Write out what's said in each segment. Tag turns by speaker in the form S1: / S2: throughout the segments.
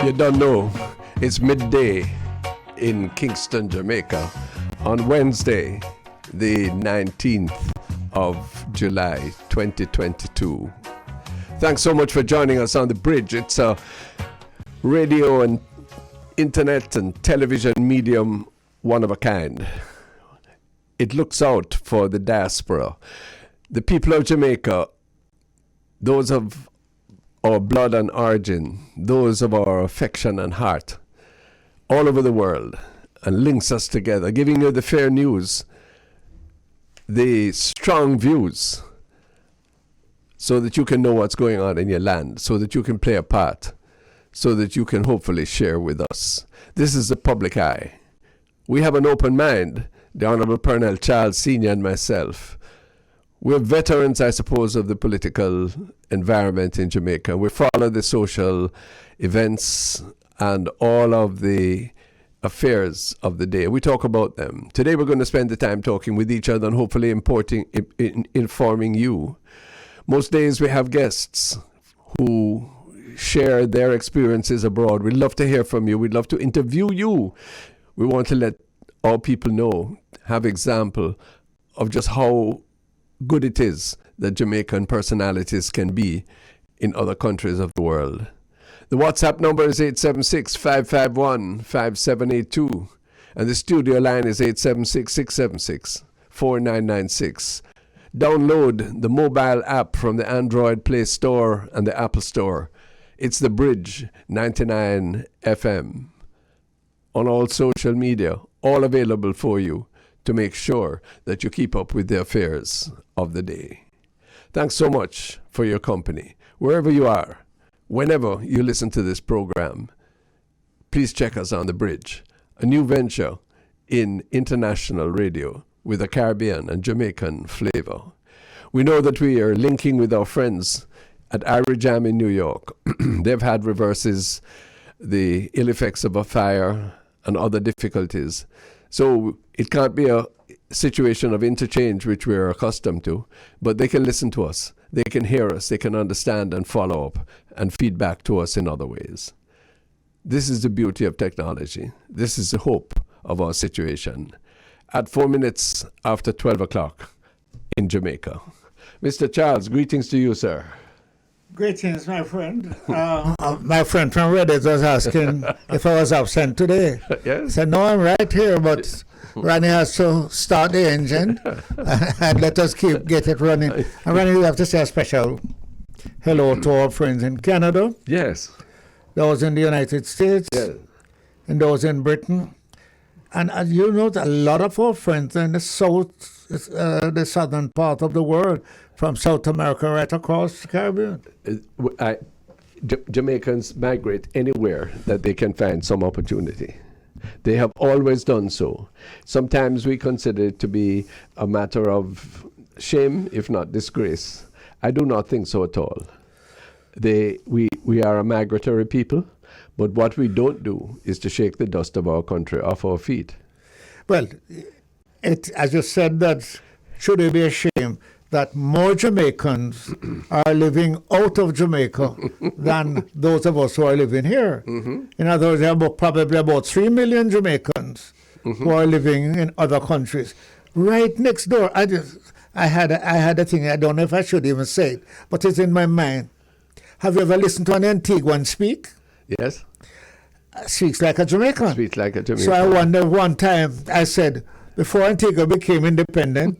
S1: You don't know, it's midday in Kingston, Jamaica on Wednesday, the 19th of July, 2022. Thanks so much for joining us on The Bridge. It's a radio and internet and television medium, one of a kind. It looks out for the diaspora, the people of Jamaica, those of our blood and origin, those of our affection and heart, all over the world, and links us together, giving you the fair news, the strong views, so that you can know what's going on in your land, so that you can play a part, so that you can hopefully share with us. This is the public eye. We have an open mind, the Honorable Pernell Charles Sr. and myself. We're veterans, I suppose, of the political environment in Jamaica. We follow the social events and all of the affairs of the day. We talk about them. Today we're going to spend the time talking with each other and hopefully informing you. Most days we have guests who share their experiences abroad. We'd love to hear from you. We'd love to interview you. We want to let all people know, have example of just how good it is that Jamaican personalities can be in other countries of the world. The WhatsApp number is 876-551-5782 and the studio line is 876-676-4996. Download the mobile app from the Android Play Store and the Apple Store. It's The Bridge 99 FM. On all social media, all available for you to make sure that you keep up with the affairs of the day. Thanks so much for your company. Wherever you are, whenever you listen to this program, please check us on The Bridge, a new venture in international radio with a Caribbean and Jamaican flavor. We know that we are linking with our friends at Irie Jam in New York. They've had reverses, the ill effects of a fire and other difficulties. So it can't be a situation of interchange which we're accustomed to, but they can listen to us, they can hear us, they can understand and follow up and feedback to us in other ways. This is the beauty of technology. This is the hope of our situation. At 4 minutes after 12 o'clock in Jamaica. Mr. Charles, greetings to you, sir.
S2: Greetings, my friend. My friend from Reddit was asking if I was absent today.
S1: Yes.
S2: I said, no, I'm right here, but Ronnie has to start the engine and let us get it running. And Ronnie, we have to say a special hello to our friends in Canada.
S1: Yes.
S2: Those in the United States.
S1: Yes.
S2: And those in Britain. And as you know, a lot of our friends in the the southern part of the world, from South America right across the Caribbean.
S1: Jamaicans migrate anywhere that they can find some opportunity. They have always done so. Sometimes we consider it to be a matter of shame, if not disgrace. I do not think so at all. We are a migratory people, but what we don't do is to shake the dust of our country off our feet.
S2: Well, as you said, that should it be a shame that more Jamaicans are living out of Jamaica than those of us who are living here. Mm-hmm. In other words, there are probably about 3 million Jamaicans who are living in other countries. Right next door, I had a thing, I don't know if I should even say it, but it's in my mind. Have you ever listened to an Antiguan speak?
S1: Yes.
S2: Speaks like a Jamaican.
S1: Speaks like a Jamaican.
S2: So I wonder, one time, I said, before Antigua became independent,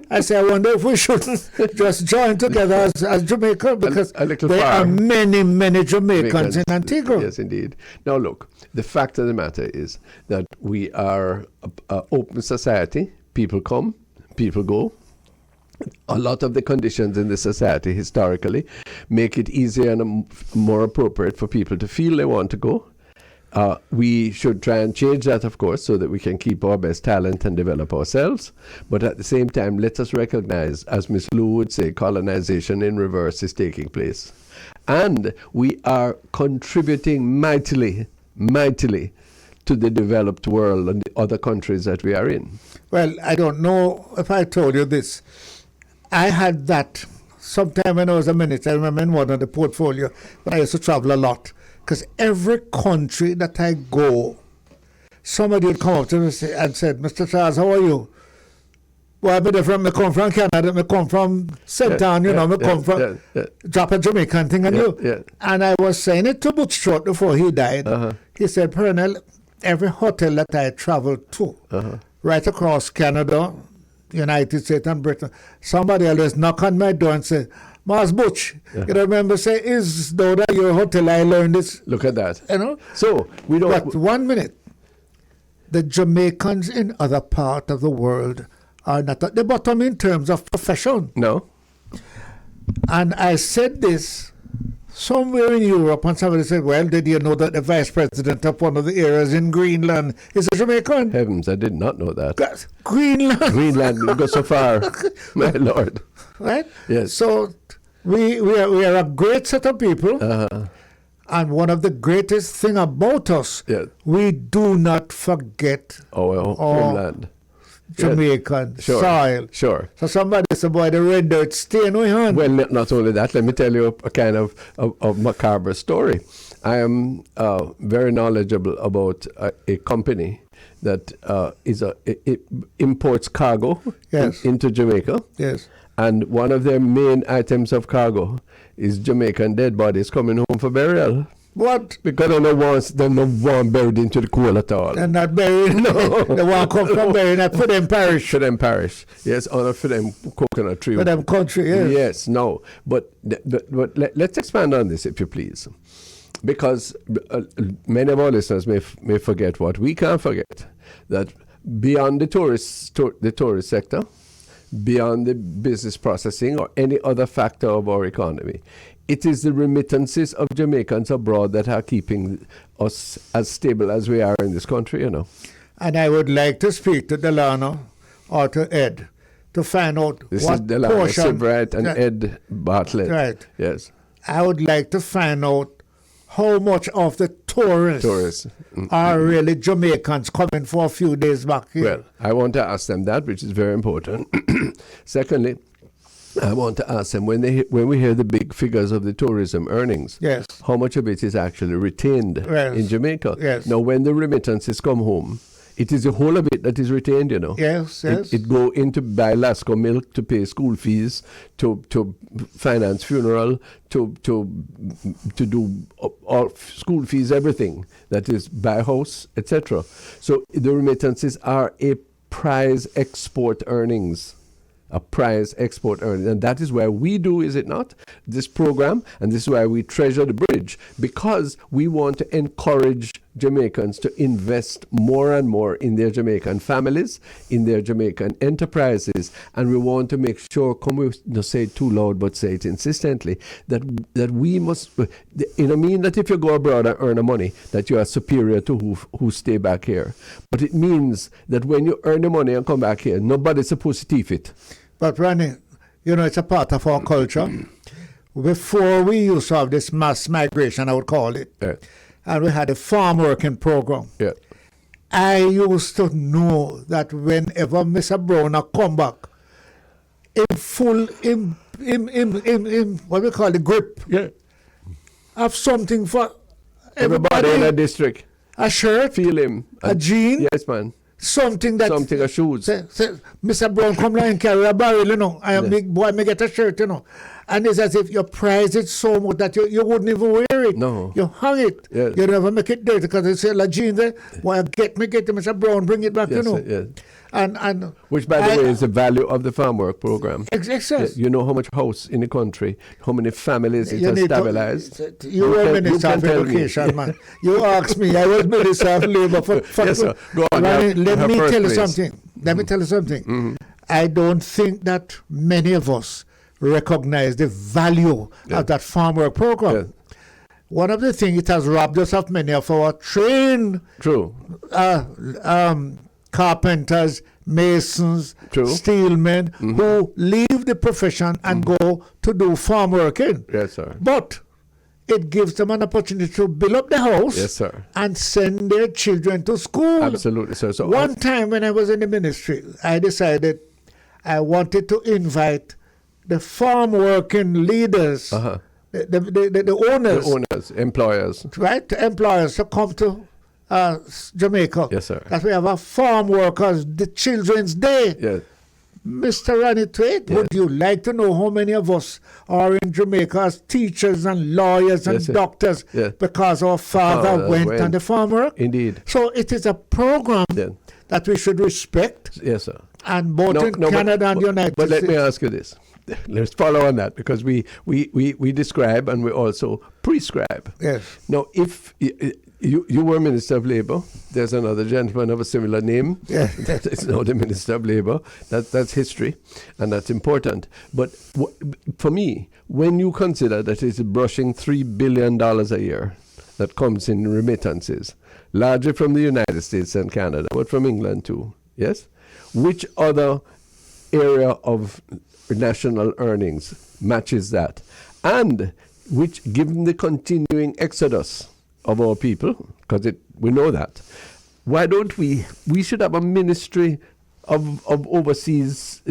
S2: I said, I wonder if we shouldn't just join together as Jamaica, because there are many, many Jamaicans in Antigua.
S1: Yes, indeed. Now look, the fact of the matter is that we are an open society. People come, people go. A lot of the conditions in the society historically make it easier and more appropriate for people to feel they want to go. We should try and change that, of course, so that we can keep our best talent and develop ourselves. But at the same time, let us recognize, as Miss Lou would say, colonization in reverse is taking place. And we are contributing mightily to the developed world and the other countries that we are in.
S2: Well, I don't know if I told you this. I had that sometime when I was a minister. I remember in one of the portfolio, but I used to travel a lot. Because every country that I go, somebody would come up to me and said, Mr. Charles, how are you? Well, I come from Canada, I come from St. Ann, I come from drop a Jamaican thing on you. And I was saying it to Butch Short before he died. He said, Pernell, every hotel that I traveled to, right across Canada, United States and Britain, somebody always knock on my door and say, Mars Butch, you remember say, is though that your hotel I learned this?
S1: Look at that.
S2: So we don't. But 1 minute, the Jamaicans in other part of the world are not at the bottom in terms of profession.
S1: No.
S2: And I said this somewhere in Europe, and somebody said, well, did you know that the vice president of one of the areas in Greenland is a Jamaican?
S1: Heavens, I did not know that.
S2: Greenland.
S1: Greenland, you go so far, my lord.
S2: Right?
S1: Yes.
S2: So we are a great set of people. And one of the greatest thing about us, we do not forget
S1: our homeland.
S2: Jamaican soil.
S1: Sure.
S2: So somebody said, boy, the red dirt stain we hand.
S1: Well, not only that, let me tell you a kind of macabre story. I am very knowledgeable about a company that it imports cargo into Jamaica.
S2: Yes.
S1: And one of their main items of cargo is Jamaican dead bodies coming home for burial.
S2: What?
S1: Because they're not one buried into the coal at all.
S2: They're not buried.
S1: No.
S2: They want to come from burying that for them parish.
S1: For them parish. Yes, or for them coconut tree.
S2: For them country, yes.
S1: Yes, no. But let's expand on this, if you please. Because many of our listeners may forget what we can't forget. That beyond the tourist sector, beyond the business processing or any other factor of our economy, it is the remittances of Jamaicans abroad that are keeping us as stable as we are in this country,
S2: And I would like to speak to Delano or to Ed to find out
S1: this
S2: what
S1: is Delano
S2: portion...
S1: Sebright and Ed Bartlett.
S2: Right.
S1: Yes.
S2: I would like to find out how much of the tourists are really Jamaicans coming for a few days back here.
S1: Well, I want to ask them that, which is very important. Secondly, I want to ask them, when we hear the big figures of the tourism earnings, how much of it is actually retained in Jamaica?
S2: Yes.
S1: Now, when the remittances come home, it is the whole of it that is retained,
S2: Yes.
S1: It go into buy Lasco milk, to pay school fees, to finance funeral, to do all school fees, everything. That is buy house, etc. So the remittances are a prize export earnings. And that is why we do, is it not, this program, and this is why we treasure the bridge, because we want to encourage Jamaicans to invest more and more in their Jamaican families, in their Jamaican enterprises, and we want to make sure, come we not say it too loud, but say it insistently, that we must, mean that if you go abroad and earn the money, that you are superior to who stay back here. But it means that when you earn the money and come back here, nobody's supposed to thief it.
S2: But Ronnie, it's a part of our culture. Before we used to have this mass migration, I would call it, and we had a farm working program.
S1: Yeah.
S2: I used to know that whenever Mr. Brown come back, in full, what we call the grip, have something for everybody
S1: in a district.
S2: A shirt,
S1: feel him,
S2: a jean,
S1: yes, man.
S2: Something
S1: a shoes.
S2: Say, Mr. Brown come down and carry a barrel, I am big boy, me get a shirt, And it's as if you prize it so much that you wouldn't even wear it.
S1: No.
S2: You hung it.
S1: Yes.
S2: You never make it dirty because they say, la jean there, well, get Mr. Brown, bring it back,
S1: Yes.
S2: And
S1: which, by the way, is the value of the farm work program.
S2: Exactly.
S1: You know how much house in the country, how many families it has stabilized.
S2: You were Minister of Education, man. You asked me, I was Minister of Labour.
S1: Yes, sir. Go on.
S2: Let me tell you something. Let me tell you something.
S1: Mm-hmm.
S2: I don't think that many of us recognize the value of that farm work program.
S1: Yeah.
S2: One of the things, it has robbed us of many of our trained carpenters, masons, steelmen, who leave the profession and go to do farm working.
S1: Yes, sir.
S2: But it gives them an opportunity to build up the house.
S1: Yes, sir.
S2: And send their children to school.
S1: Absolutely, sir. So
S2: one time when I was in the ministry, I decided I wanted to invite the farm working leaders, the the owners,
S1: The owners, employers.
S2: right? Employers to come to Jamaica.
S1: Yes, sir.
S2: That we have a farm workers, the Children's Day.
S1: Yeah.
S2: Mr. Ronnie Twait, would you like to know how many of us are in Jamaica as teachers and lawyers and
S1: Yes, sir.
S2: doctors
S1: Yeah.
S2: because our father went on the farm work?
S1: Indeed.
S2: So it is a program
S1: Yeah.
S2: that we should respect,
S1: Yes, sir.
S2: and both in Canada and the United
S1: But let
S2: States.
S1: me ask you this. Let's follow on that, because we describe and we also prescribe.
S2: Yes.
S1: Now, if you were Minister of Labour, there's another gentleman of a similar name.
S2: Yeah.
S1: That is now the Minister of Labour. That's history, and that's important. But for me, when you consider that it's brushing $3 billion a year that comes in remittances, largely from the United States and Canada, but from England too, yes? Which other area of national earnings matches that? And which, given the continuing exodus of our people, because we know that, why don't we should have a ministry of overseas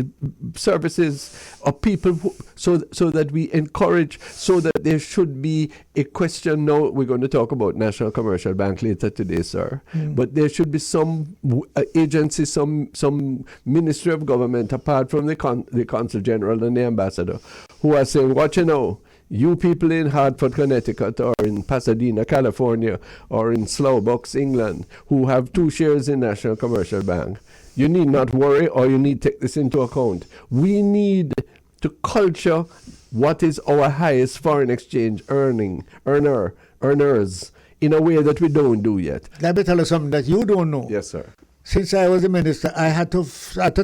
S1: services of people so that we encourage, so that there should be a question. Now we're going to talk about National Commercial Bank later today, sir, but there should be some agency, some ministry of government apart from the Consul General and the Ambassador, who are saying, watch you know, you people in Hartford, Connecticut, or in Pasadena, California, or in Slowbox, England, who have 2 shares in National Commercial Bank, you need not worry, or you need to take this into account. We need to culture what is our highest foreign exchange earners in a way that we don't do yet.
S2: Let me tell you something that you don't know.
S1: Yes, sir.
S2: Since I was a minister, I had to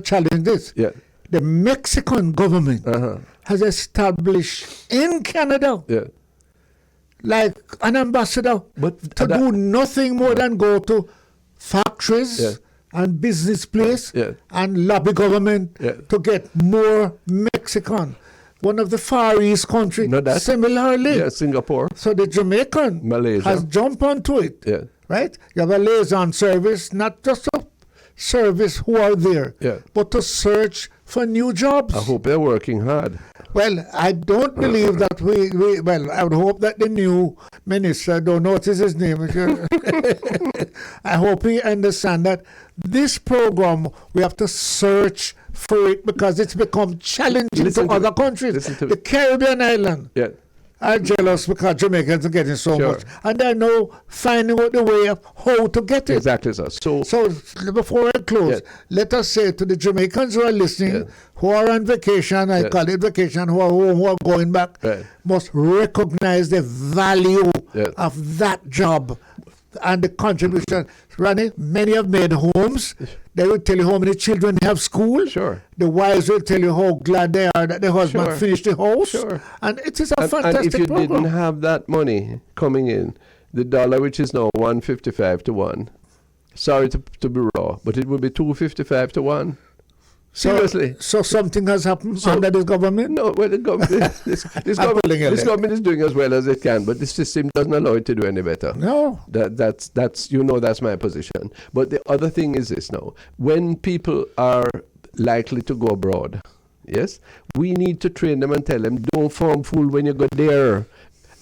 S2: challenge this.
S1: Yeah.
S2: The Mexican government has established in Canada,
S1: Yeah.
S2: like an ambassador,
S1: But
S2: to do nothing more than go to factories
S1: Yeah.
S2: and business place
S1: Yeah.
S2: and lobby government
S1: Yeah.
S2: to get more Mexican. One of the Far East countries,
S1: Not that.
S2: similarly.
S1: Yeah, Singapore.
S2: So the Jamaican
S1: Malaysia.
S2: has jumped onto it,
S1: Yeah.
S2: right? You have a liaison service, not just to service who are there,
S1: Yeah.
S2: but to search for new jobs.
S1: I hope they're working hard.
S2: Well, I don't believe that I would hope that the new minister, I don't notice his name. I hope he understands that this program, we have to search for it because it's become challenging
S1: Listen
S2: to
S1: to
S2: other
S1: me.
S2: countries.
S1: Listen to
S2: The
S1: me.
S2: Caribbean island
S1: Yeah.
S2: are jealous because Jamaicans are getting so
S1: Sure.
S2: much. And they're now finding out the way of how to get it.
S1: Exactly, sir. So
S2: Before I close,
S1: Yeah.
S2: let us say to the Jamaicans who are listening,
S1: Yeah.
S2: who are on vacation, I
S1: Yeah.
S2: call it vacation, who are home, who are going back,
S1: Right.
S2: must recognize the value
S1: Yeah.
S2: of that job and the contribution. Ronnie, many have made homes. They will tell you how many children have school.
S1: Sure.
S2: The wives will tell you how glad they are that the husband
S1: Sure.
S2: finished the house.
S1: Sure.
S2: And it is a
S1: and
S2: fantastic
S1: if you
S2: program.
S1: didn't have that money coming in, the dollar, which is now 155 to 1, sorry to be raw, but it would be 255 to 1. Seriously.
S2: So something has happened under this government?
S1: No, well, the government, this government is doing as well as it can, but the system doesn't allow it to do any better.
S2: No.
S1: That's that's my position. But the other thing is this now: when people are likely to go abroad, yes, we need to train them and tell them, don't farm fool when you go there.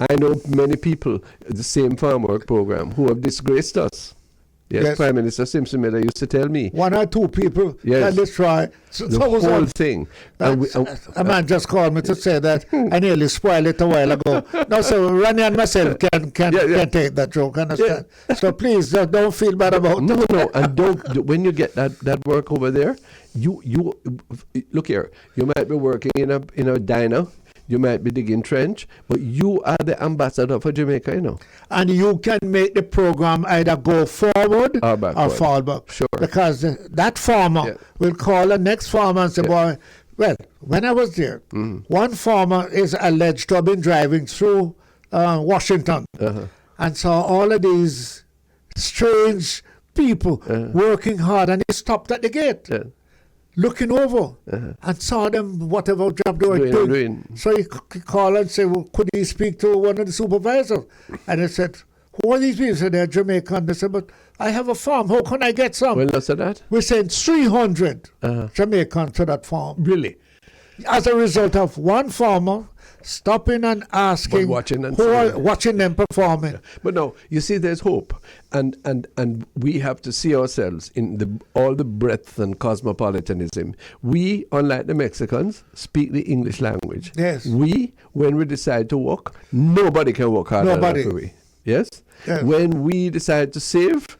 S1: I know many people, the same farm work program, who have disgraced us. Yes, Prime Minister Simpson Miller used to tell me.
S2: 1 or 2 people
S1: Yes.
S2: that try.
S1: The whole thing.
S2: A man just called me to say that I nearly spoiled it a while ago. No, so Ronnie and myself can take that joke, understand? So please don't feel bad about
S1: No,
S2: it.
S1: no, and don't. When you get that work over there, you look here. You might be working in a diner. You might be digging trench, but you are the ambassador for Jamaica, you know.
S2: And you can make the program either go forward or fall back.
S1: Sure.
S2: Because that farmer will call the next farmer and say, boy, well, when I was there, one farmer is alleged to have been driving through Washington and saw all of these strange people working hard, and he stopped at the gate.
S1: Yeah.
S2: Looking over and saw them whatever job they were doing. So he called and said, well, could he speak to one of the supervisors? And he said, who are these people? He said, they're Jamaican. They said, but I have a farm. How can I get some?
S1: Well, that's that.
S2: We sent 300 Jamaicans to that farm.
S1: Really?
S2: As a result of one farmer stopping and asking
S1: watching and
S2: who are
S1: seeing.
S2: watching them performing.
S1: But no, you see, there's hope, and we have to see ourselves in all the breadth and cosmopolitanism. We, unlike the Mexicans, speak the English language.
S2: Yes.
S1: We, when we decide to work, nobody can work harder than we. Yes?
S2: Yes.
S1: When we decide to save,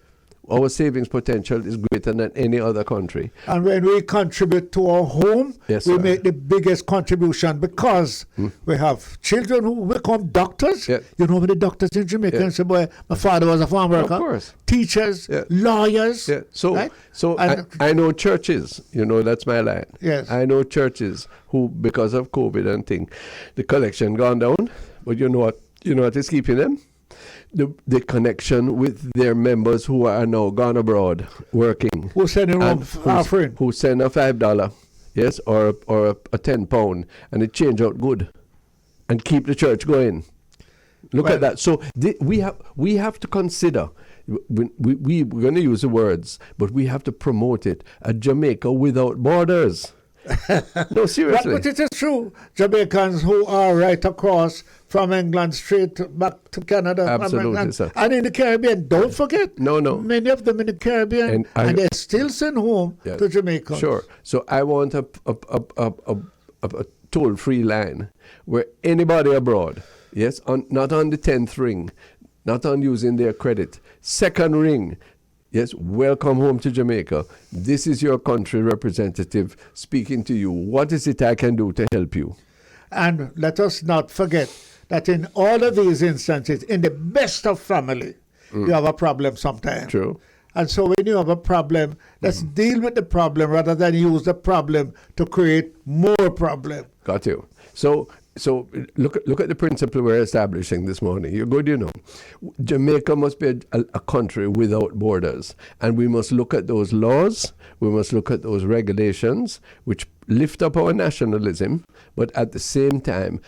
S1: our savings potential is greater than any other country.
S2: And when we contribute to our home,
S1: Yes,
S2: we
S1: sir.
S2: make the biggest contribution because we have children who become doctors.
S1: Yeah.
S2: You know many doctors in Jamaica
S1: Yeah.
S2: and say, boy, my father was a farm worker.
S1: Of course.
S2: Teachers,
S1: Yeah.
S2: lawyers.
S1: Yeah. So,
S2: right?
S1: so
S2: And-
S1: I know churches. You know, that's my line.
S2: Yes.
S1: I know churches who, because of COVID and thing, the collection gone down. But you know what? You know what is keeping them? The connection with their members who are now gone abroad working.
S2: Who send in
S1: And
S2: offering?
S1: who send a $5, yes, or a £10, and it change out good, and keep the church going. Look
S2: Well-
S1: at that. So we have to consider. We're going to use the words, but we have to promote it. A Jamaica without borders. No, seriously.
S2: But it is true. Jamaicans who are right across from England straight back to Canada.
S1: Absolutely, sir.
S2: And in the Caribbean, don't forget.
S1: No.
S2: Many of them in the Caribbean, and they still send home
S1: Yeah.
S2: to Jamaica.
S1: Sure. So I want a toll-free line where anybody abroad, yes, not on the 10th ring, not on using their credit, second ring, yes, welcome home to Jamaica. This is your country representative speaking to you. What is it I can do to help you?
S2: And let us not forget that in all of these instances, in the best of family, you have a problem sometimes.
S1: True.
S2: And so when you have a problem, let's deal with the problem rather than use the problem to create more problem.
S1: Got you. So look at the principle we're establishing this morning. You're good, you know. Jamaica must be a country without borders, and we must look at those laws. We must look at those regulations, which lift up our nationalism, but at the same time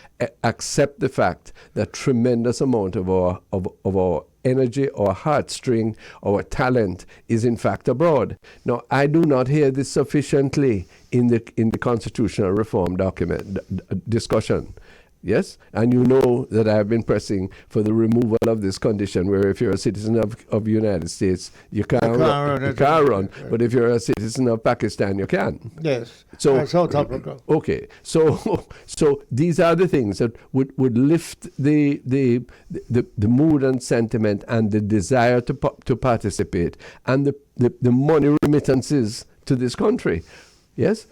S1: accept the fact that tremendous amount of our energy, our heartstring, our talent is in fact abroad. Now, I do not hear this sufficiently in the constitutional reform document discussion. Yes, and you know that I have been pressing for the removal of this condition where if you're a citizen of the United States, you can't run. But if you're a citizen of Pakistan, you can.
S2: Yes.
S1: So
S2: South Africa.
S1: Okay, so these are the things that would lift the mood and sentiment and the desire to participate and the money remittances to this country. Yes,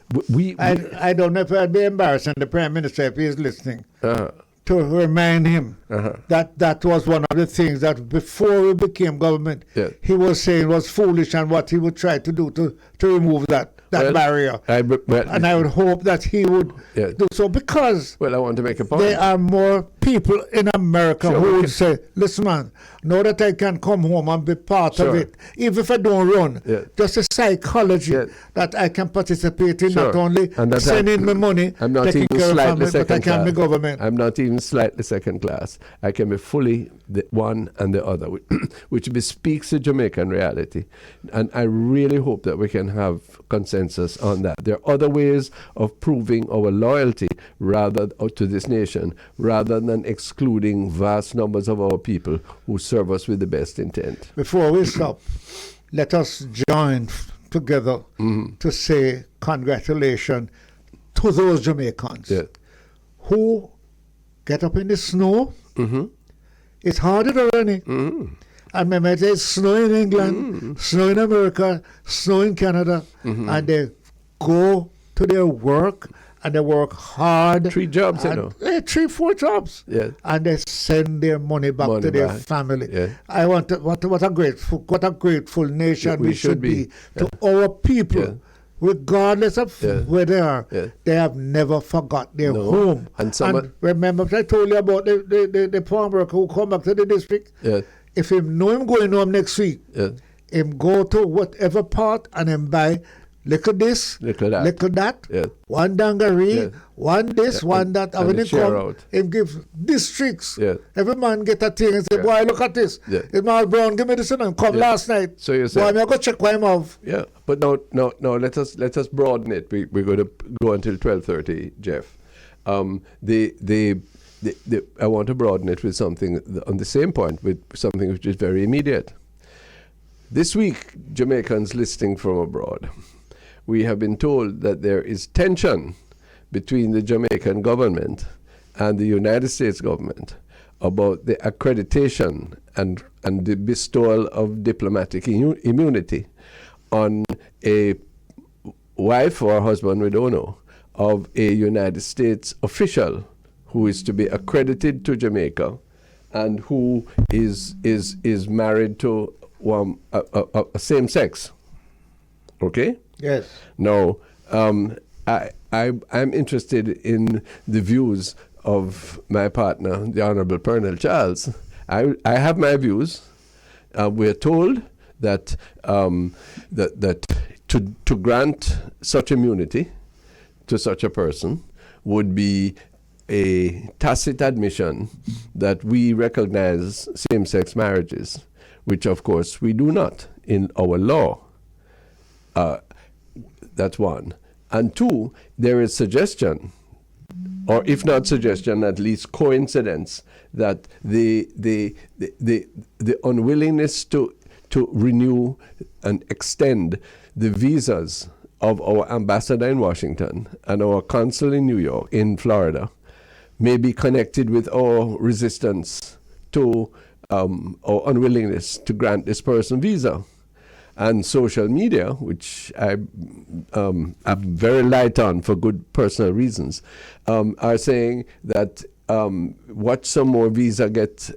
S2: I don't know if I'd be embarrassing the Prime Minister if he's listening to remind him that was one of the things that before we became government, he was saying was foolish and what he would try to do to remove that barrier. And I would hope that he would do so because
S1: I want to make a point.
S2: There are more people in America who would say, listen man, now that I can come home and be part of it, even if I don't run, just a psychology that I can participate in, not only sending me money,
S1: I'm not
S2: taking
S1: even
S2: care of
S1: slightly
S2: family, but I can be government.
S1: I'm not even slightly second class. I can be fully the one and the other, which bespeaks the Jamaican reality. And I really hope that we can have consensus on that. There are other ways of proving our loyalty to this nation, rather than excluding vast numbers of our people who serve us with the best intent.
S2: Before we stop, let us join together to say congratulations to those Jamaicans who get up in the snow. It's harder already. I remember there's snow in England, snow in America, snow in Canada, and they go to their work and they work hard.
S1: 3 jobs, you know.
S2: 3-4 jobs.
S1: Yeah.
S2: And they send their money back to their family.
S1: Yeah.
S2: I want what a grateful nation we should be to our people. Regardless of where they are, they have never forgot their home. And remember, I told you about the farm worker who come back to the district. If him know him going home next week, him go to whatever part and him buy little this, little that, one dungaree, one this, one that. And when he come, him give districts. Every man get a thing and say, boy, look at this. Mal Brown, give me this and come last night.
S1: So you say,
S2: boy, I go check what him have.
S1: Yeah, but no, let us broaden it. We're going to go until 12:30, Jeff. I want to broaden it with something on the same point, with something which is very immediate. This week, Jamaicans listening from abroad, we have been told that there is tension between the Jamaican government and the United States government about the accreditation and the bestowal of diplomatic immunity on a wife or husband, we don't know, of a United States official who is to be accredited to Jamaica and who is married to a same sex. Okay?
S2: Yes.
S1: Now, I'm interested in the views of my partner, the Honorable Colonel Charles. I have my views. We're told that to grant such immunity to such a person would be a tacit admission that we recognize same-sex marriages, which of course we do not in our law. That's one. And two, there is suggestion, or if not suggestion, at least coincidence, that the unwillingness to renew and extend the visas of our ambassador in Washington and our consul in New York, in Florida, may be connected with our resistance to our unwillingness to grant this person visa. And social media, which I'm very light on for good personal reasons, are saying that watch some more visa get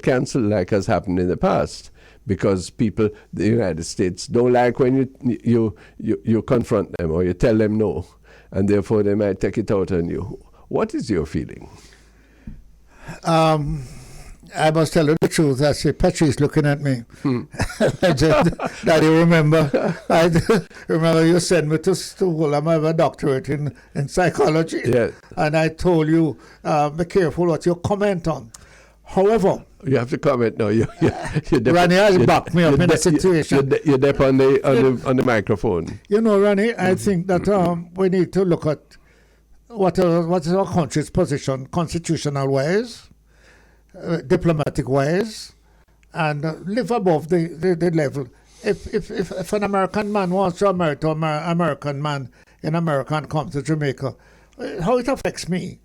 S1: cancelled, like has happened in the past, because people, the United States, don't like when you confront them or you tell them no, and therefore they might take it out on you. What is your feeling?
S2: I must tell you the truth. I see Patrice looking at me. Daddy, remember? I remember you sent me to school. I have a doctorate in psychology.
S1: Yes.
S2: And I told you, be careful what you comment on. However,
S1: you have to comment now.
S2: Ronnie has backed me up in a situation.
S1: You're deaf on the microphone.
S2: You know, Ronnie, I think that we need to look at what is our country's position, constitutional ways, diplomatic ways, and live above the level. If an American man wants to marry to an American man in America and come to Jamaica, how it affects me,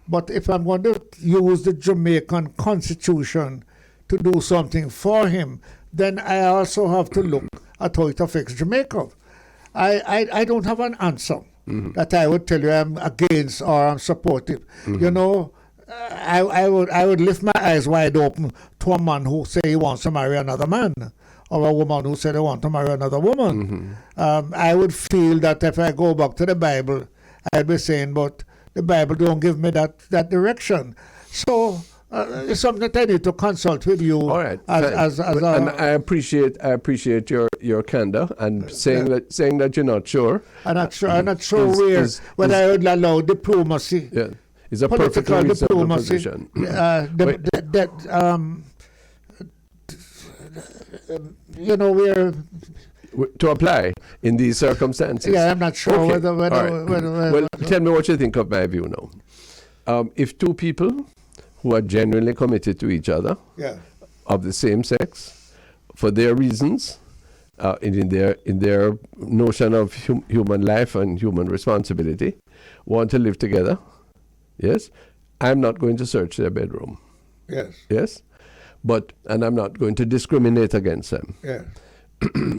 S2: But if I'm going to use the Jamaican Constitution to do something for him, then I also have to look at how it affects Jamaica. I don't have an answer that I would tell you I'm against or I'm supportive. I would lift my eyes wide open to a man who say he wants to marry another man, or a woman who said they want to marry another woman. I would feel that if I go back to the Bible, I'd be saying, but the Bible don't give me that direction. So it's something that I need to consult with you.
S1: All right.
S2: And
S1: I appreciate your candor and saying that you're not sure.
S2: I'm not sure whether I would allow diplomacy.
S1: Yeah. It's a perfectly reasonable position.
S2: We're
S1: to apply in these circumstances.
S2: Yeah, I'm not sure
S1: okay.
S2: whether
S1: Well, tell me what you think of my view now. If two people who are genuinely committed to each other, of the same sex, for their reasons, in their notion of human life and human responsibility, want to live together, yes, I'm not going to search their bedroom.
S2: Yes.
S1: Yes? And I'm not going to discriminate against them.
S2: Yes.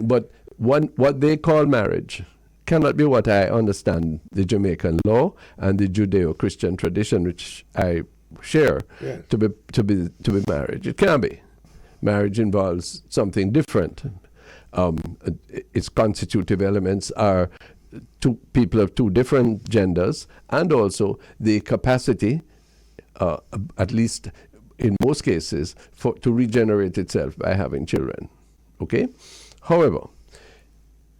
S1: But what they call marriage cannot be what I understand the Jamaican law and the Judeo-Christian tradition, which I share, to be marriage. It can't be. Marriage involves something different. Its constitutive elements are two people of two different genders, and also the capacity, at least in most cases, to regenerate itself by having children. Okay? However,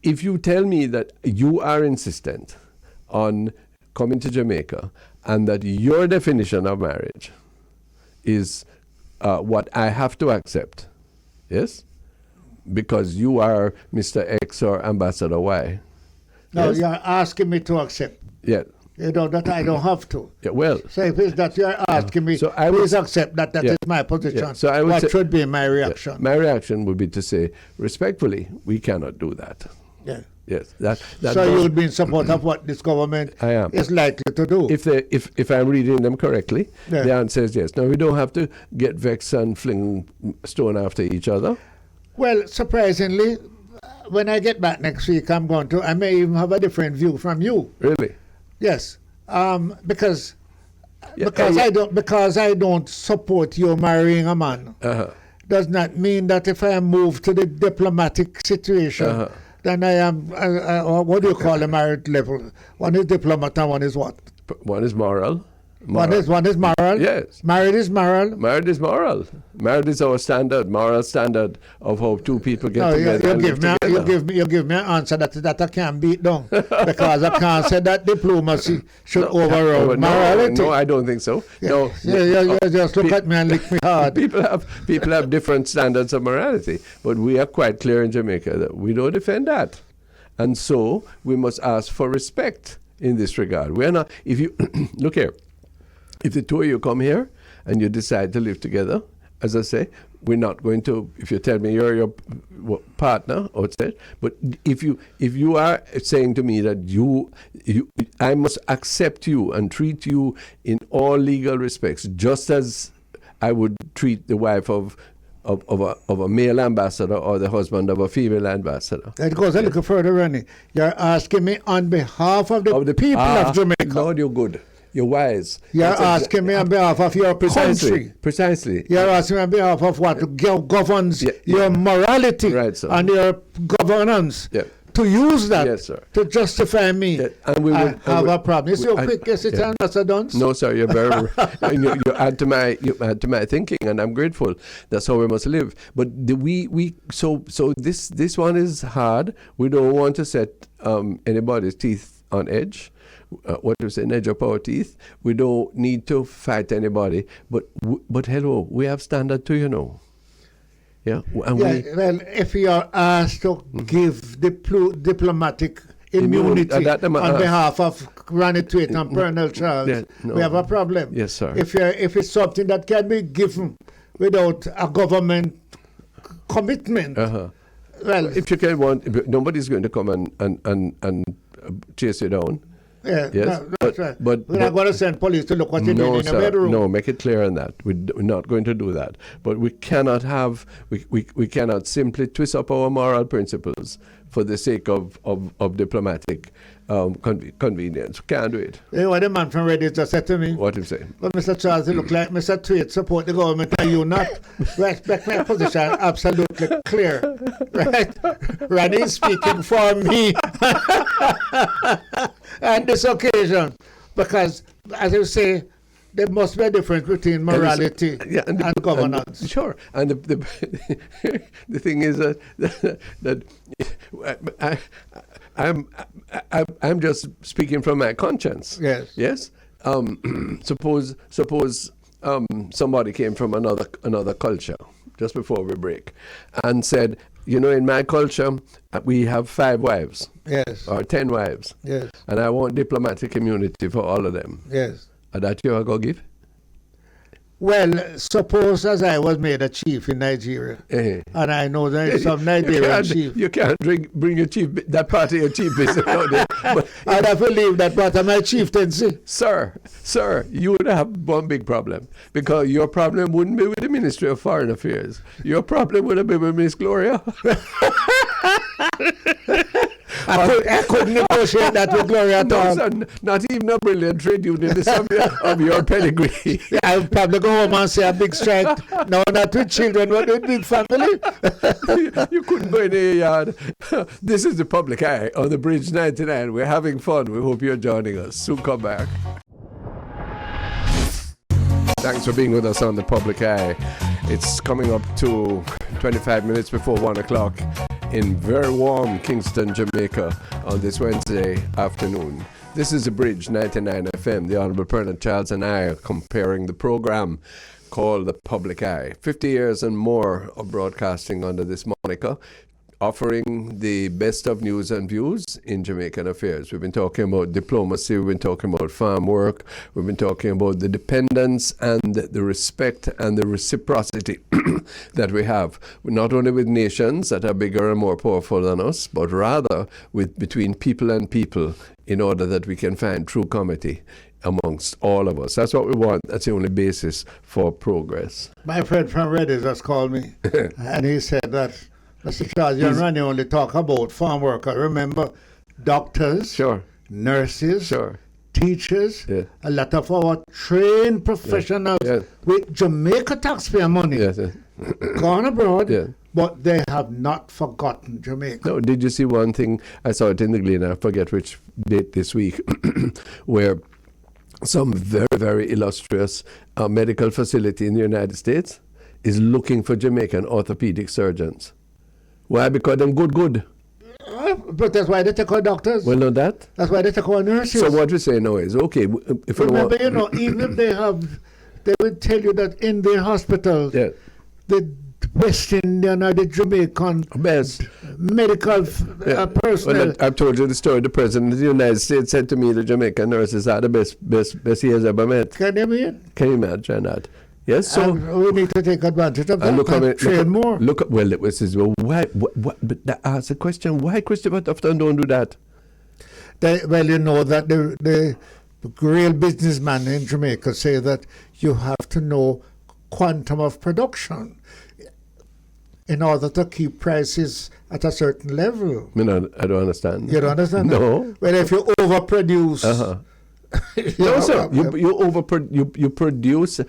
S1: if you tell me that you are insistent on coming to Jamaica and that your definition of marriage is what I have to accept, yes, because you are Mr. X or Ambassador Y.
S2: No,
S1: yes?
S2: you're asking me to accept.
S1: Yeah.
S2: You know that I don't have to.
S1: Yeah, well,
S2: So if it's that you're asking me,
S1: so I
S2: please
S1: would-
S2: accept that
S1: yeah.
S2: is my position.
S1: Yeah, so I would
S2: what
S1: say-
S2: should be my reaction?
S1: my reaction would be to say, respectfully, we cannot do that.
S2: Yeah.
S1: Yes, that
S2: So
S1: does-
S2: you would be in support of what this government
S1: I am.
S2: is likely to do.
S1: If I'm reading them correctly,
S2: Yeah.
S1: the answer is yes. Now, we don't have to get vexed and fling stone after each other.
S2: Well, surprisingly, when I get back next week, I may even have a different view from you.
S1: Really?
S2: Yes, because
S1: Yeah,
S2: I don't support you marrying a man.
S1: Uh-huh.
S2: Does not mean that if I move to the diplomatic situation,
S1: Uh-huh.
S2: then I am, what do you call a married level? One is diplomat and one is what?
S1: One is moral.
S2: One is moral.
S1: Yes.
S2: Married is moral.
S1: Marriage is moral. Marriage is our standard, moral standard of how two people get
S2: No,
S1: together. and live together.
S2: you give me an answer that I can't beat down because I can't say that diplomacy should override morality.
S1: No, I don't think so. No,
S2: You just look at me and lick me hard.
S1: people have different standards of morality, but we are quite clear in Jamaica that we don't defend that, and so we must ask for respect in this regard. We are not. If you look here, if the two of you come here and you decide to live together, as I say, we're not going to. If you tell me you're your partner, outside, but if you are saying to me that I must accept you and treat you in all legal respects, just as I would treat the wife of a male ambassador or the husband of a female ambassador.
S2: It goes a little further, Ronnie. You're asking me on behalf of the people of Jamaica.
S1: Lord, you're good. You're wise.
S2: You're asking me on behalf of your country.
S1: Precisely.
S2: You're asking me on behalf of what governs your morality
S1: Right, sir.
S2: and your governance.
S1: Yeah.
S2: To use that
S1: Yes, sir.
S2: to justify me,
S1: Yeah, and we
S2: I
S1: would-
S2: have
S1: and
S2: a problem. You see how
S1: I-
S2: quick you sit and that's a dunce?
S1: No, sir, you're very. you add to my thinking, and I'm grateful. That's how we must live. But so this one is hard. We don't want to set anybody's teeth on edge. What do you say? An edge of our teeth. We don't need to fight anybody. But hello, we have standard too, you know. Yeah. And
S2: Well, if you are asked to give diplomatic immunity
S1: that
S2: on
S1: I'm
S2: behalf of Ronnie Twait and Pernell Charles,
S1: Yeah, no.
S2: we have a problem.
S1: Yes, sir.
S2: If it's something that can be given without a government commitment, well,
S1: if you can nobody's going to come and chase you down.
S2: yeah,
S1: Yes,
S2: that's right.
S1: but
S2: We're not going to send police to look what you're doing in the bedroom.
S1: No, make it clear on that. We're not going to do that. But we cannot we cannot simply twist up our moral principles for the sake of diplomatic convenience. We can't do it.
S2: You know what the man from Reddit just said to me?
S1: What do you say?
S2: Well, Mr. Charles, you look like Mr. Twait support the government and you not. Respect my position, absolutely clear. Right? Ronnie is speaking for me on this occasion. Because, as you say, there must be a difference between morality and governance.
S1: Sure. And the thing is that I'm just speaking from my conscience.
S2: Yes.
S1: Yes. Suppose somebody came from another culture just before we break, and said, in my culture we have 5 wives.
S2: Yes.
S1: Or 10 wives.
S2: Yes.
S1: And I want diplomatic immunity for all of them.
S2: Yes.
S1: And that you are going to give?
S2: Well, suppose as I was made a chief in Nigeria, and I know there is some Nigerian chief.
S1: You can't bring your chief, that part of your chief business out there. But
S2: I'd have to leave that part of my chieftaincy.
S1: Sir, you would have one big problem, because your problem wouldn't be with the Ministry of Foreign Affairs. Your problem would have been with Miss Gloria.
S2: I couldn't negotiate that with Gloria at all.
S1: No, sir, not even a brilliant trade unionist of your pedigree.
S2: Yeah, I'll probably go home and say a big strike. No, not with children, but with big family.
S1: You couldn't go in your yard. This is the Public Eye on the Bridge 99. We're having fun. We hope you're joining us. Soon come back. Thanks for being with us on the Public Eye. It's coming up to 25 minutes before 1 o'clock in very warm Kingston, Jamaica on this Wednesday afternoon. This is the Bridge 99 FM. The Honorable Pernell Charles and I are comparing the program called The Public Eye. 50 years and more of broadcasting under this moniker. offering the best of news and views in Jamaican affairs. We've been talking about diplomacy, we've been talking about farm work, we've been talking about the dependence and the respect and the reciprocity that we have, not only with nations that are bigger and more powerful than us, but rather between people and people, in order that we can find true comity amongst all of us. That's what we want. That's the only basis for progress.
S2: My friend from Reddit just called me, and he said that, Mr. Charles, you and Ronnie only talk about farm workers. Remember, doctors,
S1: Sure.
S2: nurses,
S1: Sure.
S2: teachers,
S1: Yeah.
S2: a lot of our trained professionals
S1: Yeah.
S2: with Jamaica taxpayer money
S1: Yes.
S2: gone abroad,
S1: Yeah.
S2: but they have not forgotten Jamaica.
S1: No, did you see one thing? I saw it in the Gleaner, I forget which date this week, where some very, very illustrious medical facility in the United States is looking for Jamaican orthopedic surgeons. Why? Because them good.
S2: But that's why they take our doctors.
S1: Well, not that.
S2: That's why they take our nurses.
S1: So what we say now is, okay, if we
S2: Remember,
S1: want...
S2: even if they will tell you that in their hospitals,
S1: Yeah.
S2: the West Indian or the Jamaican
S1: Best.
S2: medical personnel.
S1: Well, I've told you the story. The president of the United States said to me the Jamaican nurses are the best he has ever met.
S2: Can you mean?
S1: Can you imagine that? Yes, so...
S2: we need to take advantage of that
S1: And
S2: and train more.
S1: Well, it was why? But that asks the question: why Christopher Tufton don't do that?
S2: Well, you know that the real businessman in Jamaica say that you have to know quantum of production in order to keep prices at a certain level.
S1: I don't understand.
S2: You don't understand?
S1: No.
S2: That? Well, if you overproduce,
S1: No, sir. You produce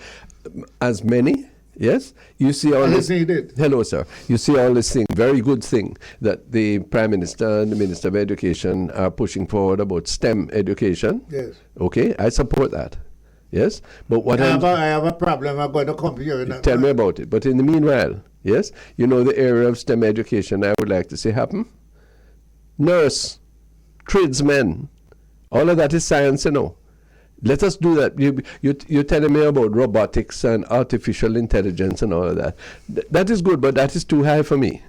S1: as many. Yes, you see all this.
S2: Needed.
S1: Hello, sir. You see all this thing. Very good thing that the Prime Minister and the Minister of Education are pushing forward about STEM education.
S2: Yes.
S1: Okay, I support that. Yes, but what
S2: I have a problem. I'm going to come here.
S1: Tell me about it. But in the meanwhile, yes, you know the area of STEM education I would like to see happen? Nurse, tradesmen, all of that is science, you know. Let us do that. You're telling me about robotics and artificial intelligence and all of that. That is good, but that is too high for me.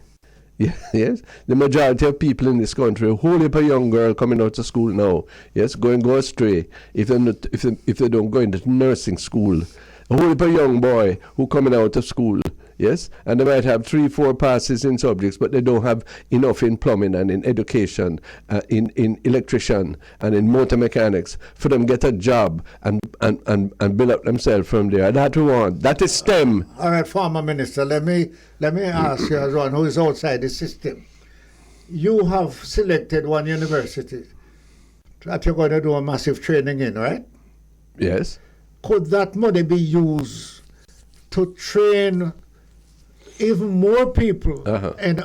S1: Yes, the majority of people in this country, a whole heap of young girl coming out of school now, yes, go astray if they don't go into nursing school. A whole heap of young boy who coming out of school, yes, and they might have 3-4 passes in subjects, but they don't have enough in plumbing and in education, in electrician and in motor mechanics for them get a job and build up themselves from there. That we want. That is STEM.
S2: All right, former minister, let me ask you as one who is outside the system. You have selected one university that you're going to do a massive training in, right?
S1: Yes.
S2: Could that money be used to train even more people in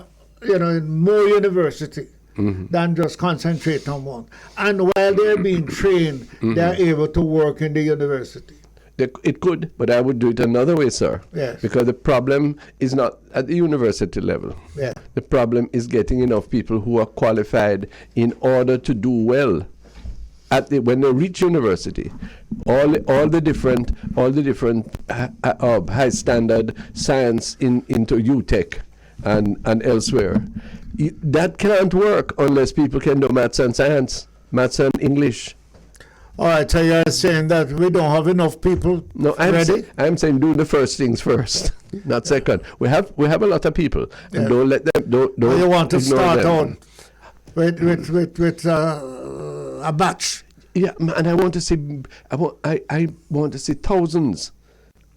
S2: more university than just concentrate on one? And while they're being trained, they're able to work in the university.
S1: It could, but I would do it another way, sir.
S2: Yes.
S1: Because the problem is not at the university level.
S2: Yeah.
S1: The problem is getting enough people who are qualified in order to do well. When they reach university, all the different high standard science into UTech and elsewhere, that can't work unless people can do maths and science, maths and English.
S2: All right, so you're saying that we don't have enough people ready?
S1: I'm saying do the first things first, not second. We have a lot of people, and don't let them. Don't
S2: you want to start
S1: them.
S2: out with a batch?
S1: Yeah, and I want to see. I want to see thousands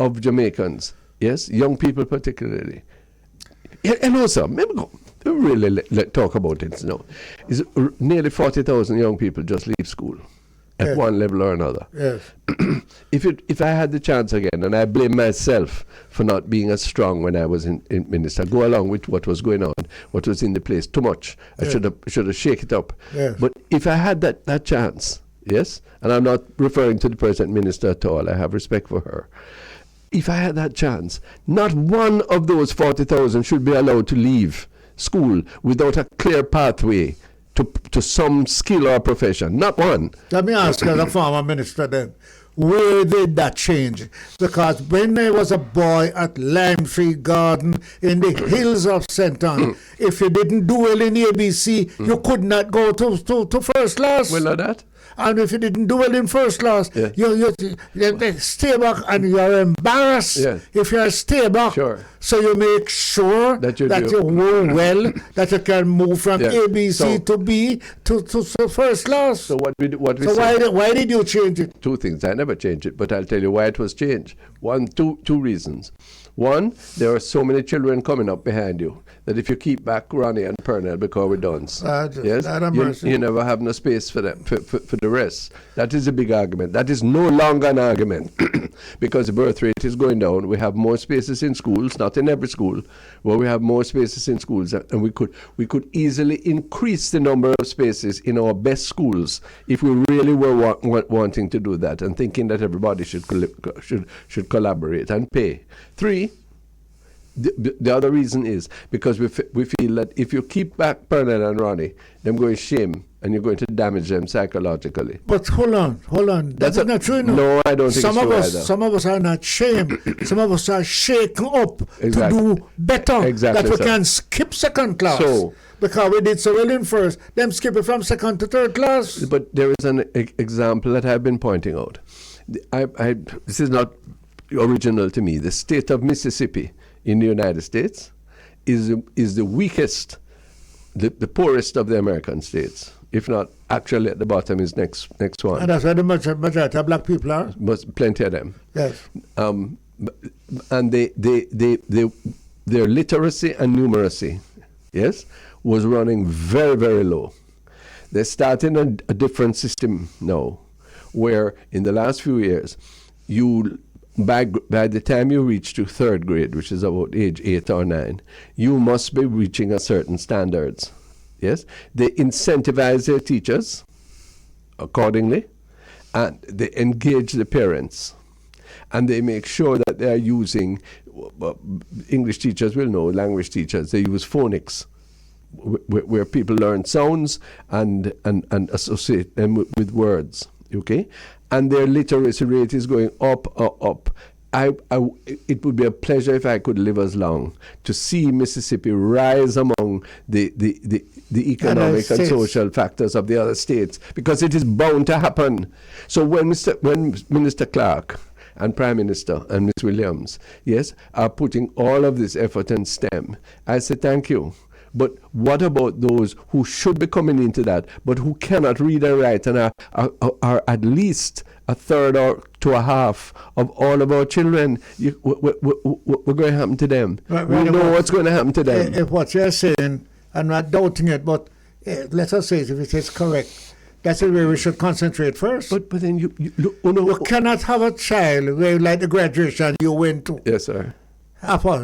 S1: of Jamaicans. Yes, young people particularly. Yeah, and also, maybe really talk about it. You know, is nearly 40,000 young people just leave school at one level or another.
S2: Yes.
S1: If I had the chance again, and I blame myself for not being as strong when I was in minister, go along with what was going on, what was in the place, too much. I should have shaken it up.
S2: Yes.
S1: But if I had that chance, yes, and I'm not referring to the present minister at all, I have respect for her. If I had that chance, not one of those 40,000 should be allowed to leave school without a clear pathway to some skill or profession. Not one.
S2: Let me ask you, as a former minister then, where did that change? Because when I was a boy at Lime Tree Garden in the hills of St. Anne, if you didn't do well in ABC, you could not go to first class.
S1: Well, not that.
S2: And if you didn't do well in first class, you stay back and you're embarrassed if you stay back.
S1: Sure.
S2: So you make sure that you do well, that you can move from ABC to B to first class.
S1: So what we
S2: why did you change it?
S1: Two things. I never changed it, but I'll tell you why it was changed. Two reasons. One, there are so many children coming up behind you that if you keep back Ronnie and Pernell because we're done, you never have no space for them, for the rest. That is a big argument. That is no longer an argument because the birth rate is going down. We have more spaces in schools, not in every school, but we have more spaces in schools, and we could easily increase the number of spaces in our best schools if we really were wanting to do that and thinking that everybody should collaborate and pay. 3, the other reason is because we feel that if you keep back Pernell and Ronnie, they're going to shame and you're going to damage them psychologically.
S2: But hold on. That's not true.
S1: No, I don't think it's true either.
S2: Some of us are not shamed. Some of us are shaken up to do better.
S1: Exactly,
S2: that we can skip second class. Because we did so well in first, them skip it from second to third class.
S1: But there is an example that I've been pointing out. This is not original to me. The state of Mississippi in the United States is the weakest, the poorest of the American states. If not, actually at the bottom is next one.
S2: And that's where the majority of black people are?
S1: Plenty of them.
S2: Yes.
S1: And their literacy and numeracy, was running very, very low. They're starting a different system now, where in the last few years, by the time you reach to third grade, which is about age 8 or 9, you must be reaching a certain standards. Yes, they incentivize their teachers accordingly, and they engage the parents, and they make sure that they are using. English teachers will know, language teachers, they use phonics, where people learn sounds and associate them with words. Okay, and their literacy rate is going up. It would be a pleasure if I could live as long to see Mississippi rise among the economic and social factors of the other states, because it is bound to happen. So when Minister Clark and Prime Minister and Ms. Williams, are putting all of this effort in STEM, I say thank you. But what about those who should be coming into that, but who cannot read and write and are at least a third or to a half of all of our children? What's going to happen to them? We know what's going to happen to them.
S2: If what you're saying, I'm not doubting it, but let us say if it is correct, that's the way we should concentrate first.
S1: But then you
S2: cannot have a child where, like the graduation you went to.
S1: Yes, sir.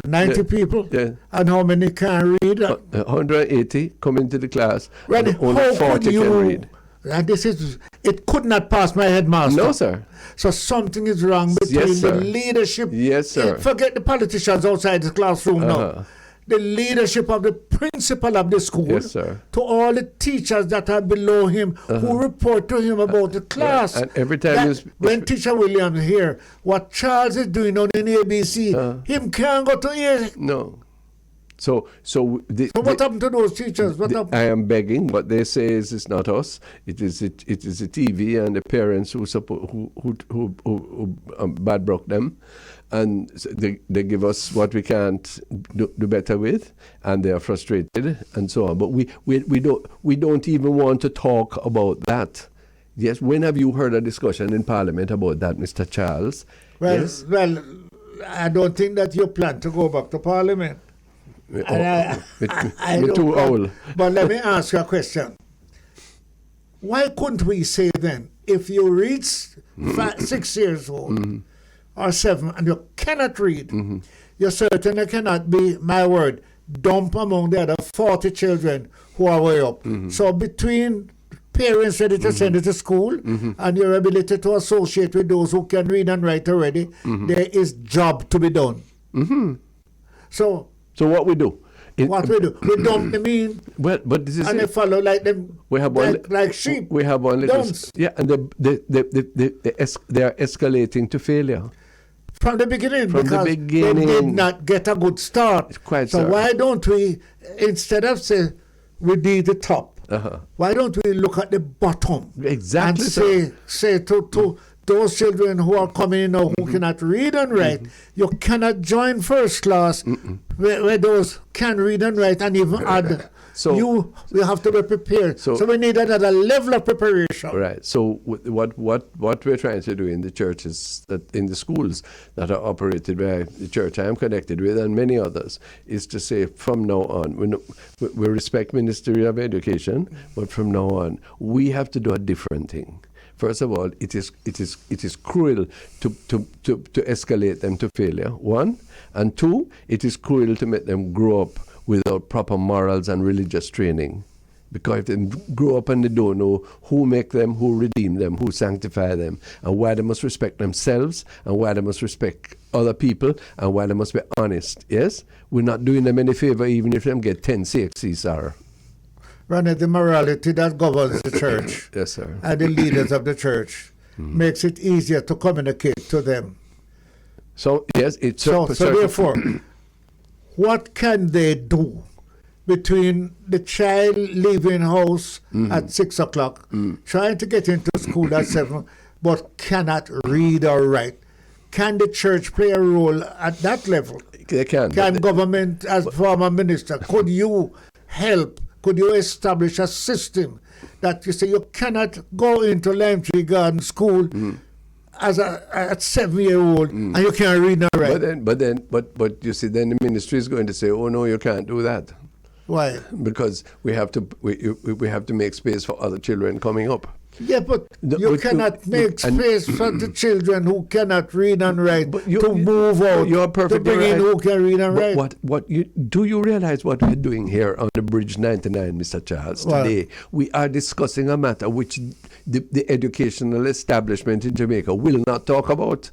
S2: 90 people?
S1: Yeah.
S2: And how many can read?
S1: 180 come into the class.
S2: Right.
S1: Only 40 can read.
S2: And it could not pass my headmaster.
S1: No, sir.
S2: So something is wrong between the leadership.
S1: Yes, sir.
S2: Forget the politicians outside the classroom now. The leadership of the principal of the school,
S1: yes, sir,
S2: to all the teachers that are below him who report to him about the class.
S1: And every time
S2: when Teacher Williams hear what Charles is doing on in ABC, him can't go to A.
S1: No. So
S2: what happened to those teachers?
S1: I am begging. What they say is it's not us. It is the TV and the parents who bad broke them. And they give us what we can't do better with, and they are frustrated and so on. But we don't even want to talk about that. Yes, when have you heard a discussion in Parliament about that, Mr. Charles?
S2: Well, I don't think that you plan to go back to Parliament.
S1: You're too old.
S2: But let me ask you a question. Why couldn't we say then, if you reach 6 years old, or 7, and you cannot read, you certainly cannot be, my word, dump among the other 40 children who are way up. So between parents ready to send you to school and your ability to associate with those who can read and write already, there is job to be done. So
S1: what we do,
S2: What we do? We dump them in,
S1: well, but this is
S2: and they follow like them,
S1: we have
S2: like sheep.
S1: We have one little
S2: Don'ts.
S1: yeah, and they are escalating to failure.
S2: From the beginning,
S1: From the
S2: because
S1: beginning.
S2: they did not get a good start.
S1: Quite
S2: so
S1: so.
S2: why don't we, instead of say we did the top, why don't we look at the bottom
S1: Exactly.
S2: and say to those children who are coming in now who cannot read and write, you cannot join first class where those can read and write and even add.
S1: So
S2: you have to be prepared. So we need another level of preparation.
S1: Right. So what we're trying to do in the churches, that in the schools that are operated by the church I am connected with and many others, is to say from now on, we respect Ministry of Education, but from now on we have to do a different thing. First of all, it is cruel to escalate them to failure. One, and two, it is cruel to make them grow up without proper morals and religious training. Because if they grow up and they don't know who make them, who redeem them, who sanctify them, and why they must respect themselves, and why they must respect other people, and why they must be honest. Yes? We're not doing them any favor even if them get 10 CXCs.
S2: Ronnie, the morality that governs the church
S1: Yes, sir.
S2: and the leaders of the church makes it easier to communicate to them.
S1: So, yes, it's...
S2: So therefore, what can they do between the child leaving house at 6 o'clock, trying to get into school at 7, but cannot read or write? Can the church play a role at that level?
S1: They can.
S2: Can government, as former minister, could you help? Could you establish a system that you say you cannot go into Lime Tree Garden School as a 7-year-old and you can't read nor write?
S1: But you see, then the ministry is going to say, "Oh no, you can't do that."
S2: Why?
S1: Because we have to make space for other children coming up.
S2: Yeah, but you cannot make space for the children who cannot read and write to move out.
S1: You're perfectly
S2: to bring
S1: right.
S2: in who can read and write.
S1: Do you realize what we're doing here on the Bridge 99, Mr. Charles?
S2: What?
S1: Today we are discussing a matter which the educational establishment in Jamaica will not talk about.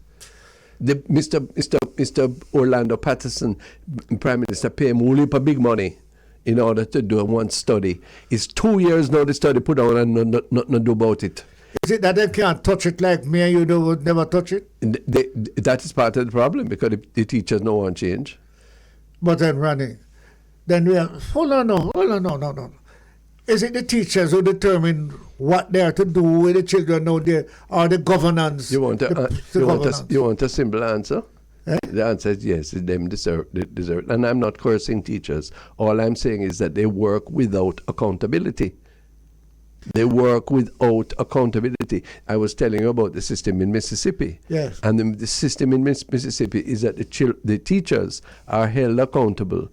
S1: Mr. Orlando Patterson, Prime Minister, pay him a big money in order to do one study. It's 2 years now the study put on and nothing do about it.
S2: Is it that they can't touch it like me and you would never touch it?
S1: That is part of the problem, because the teachers don't want change.
S2: But then, Ronnie, then we are, hold on, no. Is it the teachers who determine what they are to do with the children now, or the governance?
S1: You want a simple answer?
S2: Eh?
S1: The answer is yes, them deserve. And I'm not cursing teachers. All I'm saying is that they work without accountability. They work without accountability. I was telling you about the system in Mississippi.
S2: Yes.
S1: And the system in Mississippi is that the teachers are held accountable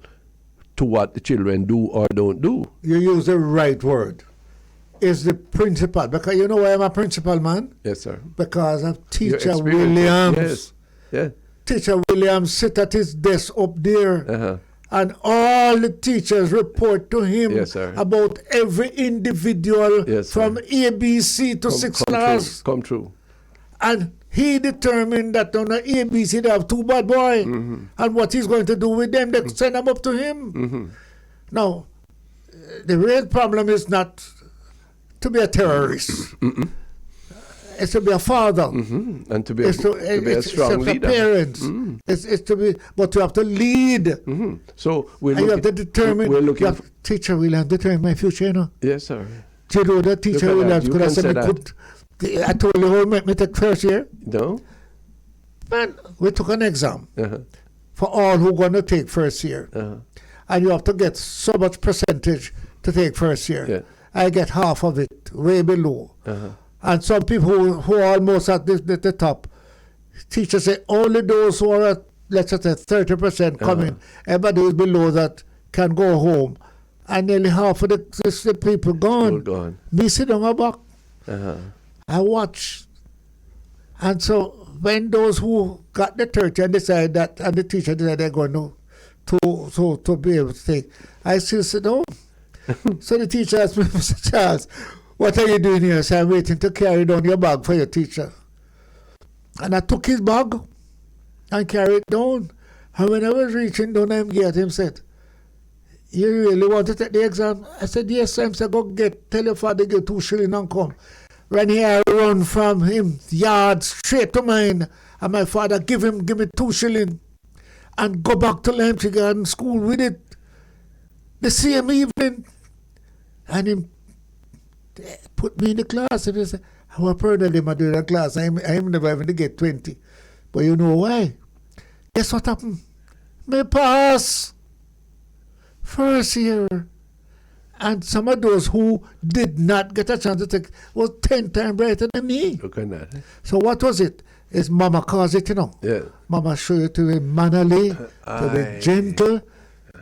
S1: to what the children do or don't do.
S2: You use the right word. Is the principal, because you know why I'm a principal, man?
S1: Yes, sir.
S2: Because of
S1: Your
S2: Teacher
S1: experience.
S2: Williams.
S1: Yes. Yeah.
S2: Teacher Williams sit at his desk up there, and all the teachers report to him
S1: Yes, sir.
S2: about every individual
S1: Yes,
S2: from ABC to 6th class.
S1: Come true.
S2: And he determined that on the ABC they have 2 bad boys, and what he's going to do with them, they send them up to him. Now, the real problem is not to be a terrorist. It's to be a father.
S1: And to be a strong leader.
S2: Parents. It's to be, but you have to lead.
S1: So
S2: you have to determine. Teacher Williams determine my future, you know.
S1: Yes, sir.
S2: Do you know that Teacher Williams could have said, I told you how me take first year?
S1: No.
S2: Man, we took an exam for all who going to take first year. And you have to get so much percentage to take first year.
S1: Yeah.
S2: I get half of it, way below. And some people who are almost at the top, teachers say only those who are at, let's say, 30% coming. Everybody who's below that can go home. And nearly half of the people gone. Me sit on my back. I watch. And so when those who got the 30 and decide that, and the teacher decide they're going to be able to take, I still sit down. So the teacher asked me, Mr. Charles, what are you doing here? So I'm waiting to carry down your bag for your teacher. And I took his bag and carried it down. And when I was reaching down, I get him said, you really want to take the exam? I said, yes, sir. I said, tell your father give 2 shillings and come. When he run from him yard straight to mine, and my father give me 2 shillings and go back to Leipzig Garden School with it the same evening. And him put me in the class. And he said, I was proud of him doing the class. I'm never having to get 20. But you know why? Guess what happened? Me pass first year. And some of those who did not get a chance to take was 10 times brighter than me.
S1: Look at that.
S2: So what was it? It's Mama caused it, you know.
S1: Yeah.
S2: Mama showed you to be mannerly, to be gentle,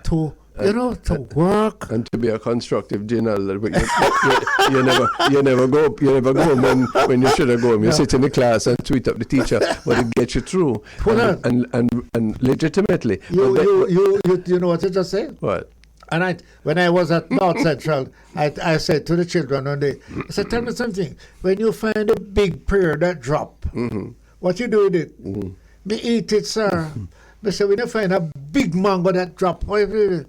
S2: to to work.
S1: And to be a constructive general. You never go home when you should have gone home. You sit in the class and tweet up the teacher, but it gets you through. And legitimately.
S2: You know what I just said?
S1: What?
S2: And when I was at North Central, I said to the children one day, I said, tell me something. When you find a big pear that drop, what you do with it? Me eat it, sir. They said, when you find a big mango that drop, what you do?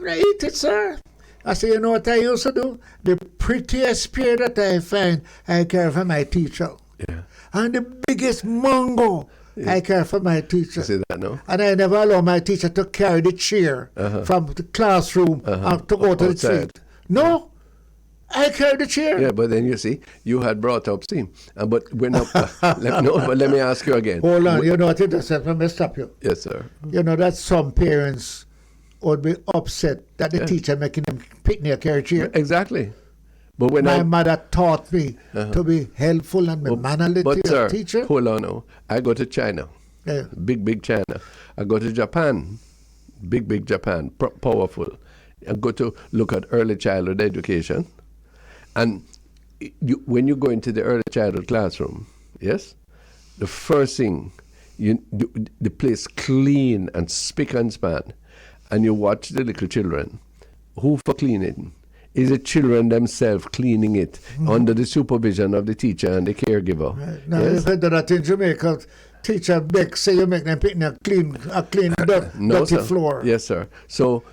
S2: I eat it, sir. I said, you know what I used to do? The prettiest pear that I find, I care for my teacher.
S1: Yeah.
S2: And the biggest mango, I care for my teacher.
S1: You see that, no?
S2: And I never allow my teacher to carry the chair from the classroom to go to the street. No, I carry the chair.
S1: Yeah, but then you see, you had brought up steam. But we're not. Let me ask you again.
S2: Hold on, you know what you just said? Let me stop you.
S1: Yes, sir.
S2: You know that some parents would be upset that the teacher making them pick their carry chair.
S1: Exactly. But when
S2: my mother taught me to be helpful and be mannerly to your teacher.
S1: Hold on now. I go to China.
S2: Yeah.
S1: Big China. I go to Japan. Big Japan. Powerful. I go to look at early childhood education. And when you go into the early childhood classroom, yes, the first thing, the place clean and spick and span, and you watch the little children. Who for cleaning? Is the children themselves cleaning it under the supervision of the teacher and the caregiver?
S2: Right. Now, you've heard that in Jamaica, teacher say you make them pick a clean dirty floor.
S1: Yes, sir. So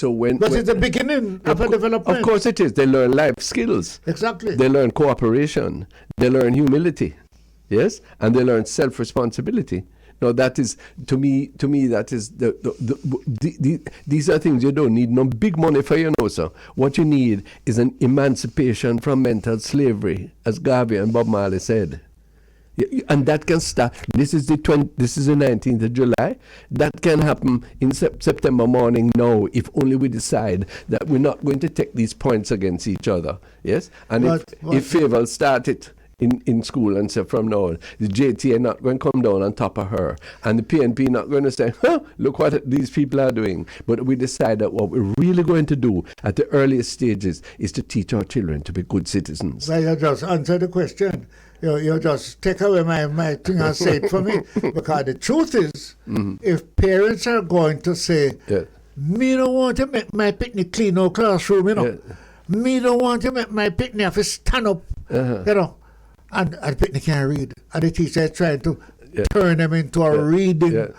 S1: when...
S2: But it's the beginning of a development.
S1: Of course it is. They learn life skills.
S2: Exactly.
S1: They learn cooperation. They learn humility. Yes? And they learn self-responsibility. No, that is, to me, that is, these are things you don't need no big money for, sir. What you need is an emancipation from mental slavery, as Garvey and Bob Marley said. And that can start, this is the 19th of July, that can happen in September morning now, if only we decide that we're not going to take these points against each other, yes? And if favor start it in school and say from now on, the JTA not going to come down on top of her, and the PNP not going to say, look what these people are doing. But we decide that what we're really going to do at the earliest stages is to teach our children to be good citizens.
S2: Well, you just answer the question. You just take away my thing and say it for me. Because the truth is, if parents are going to say, me don't want to make my picnic clean no classroom, me don't want to make my picnic have to stand up, and the picnic can't read. And the teacher is trying to turn them into a reading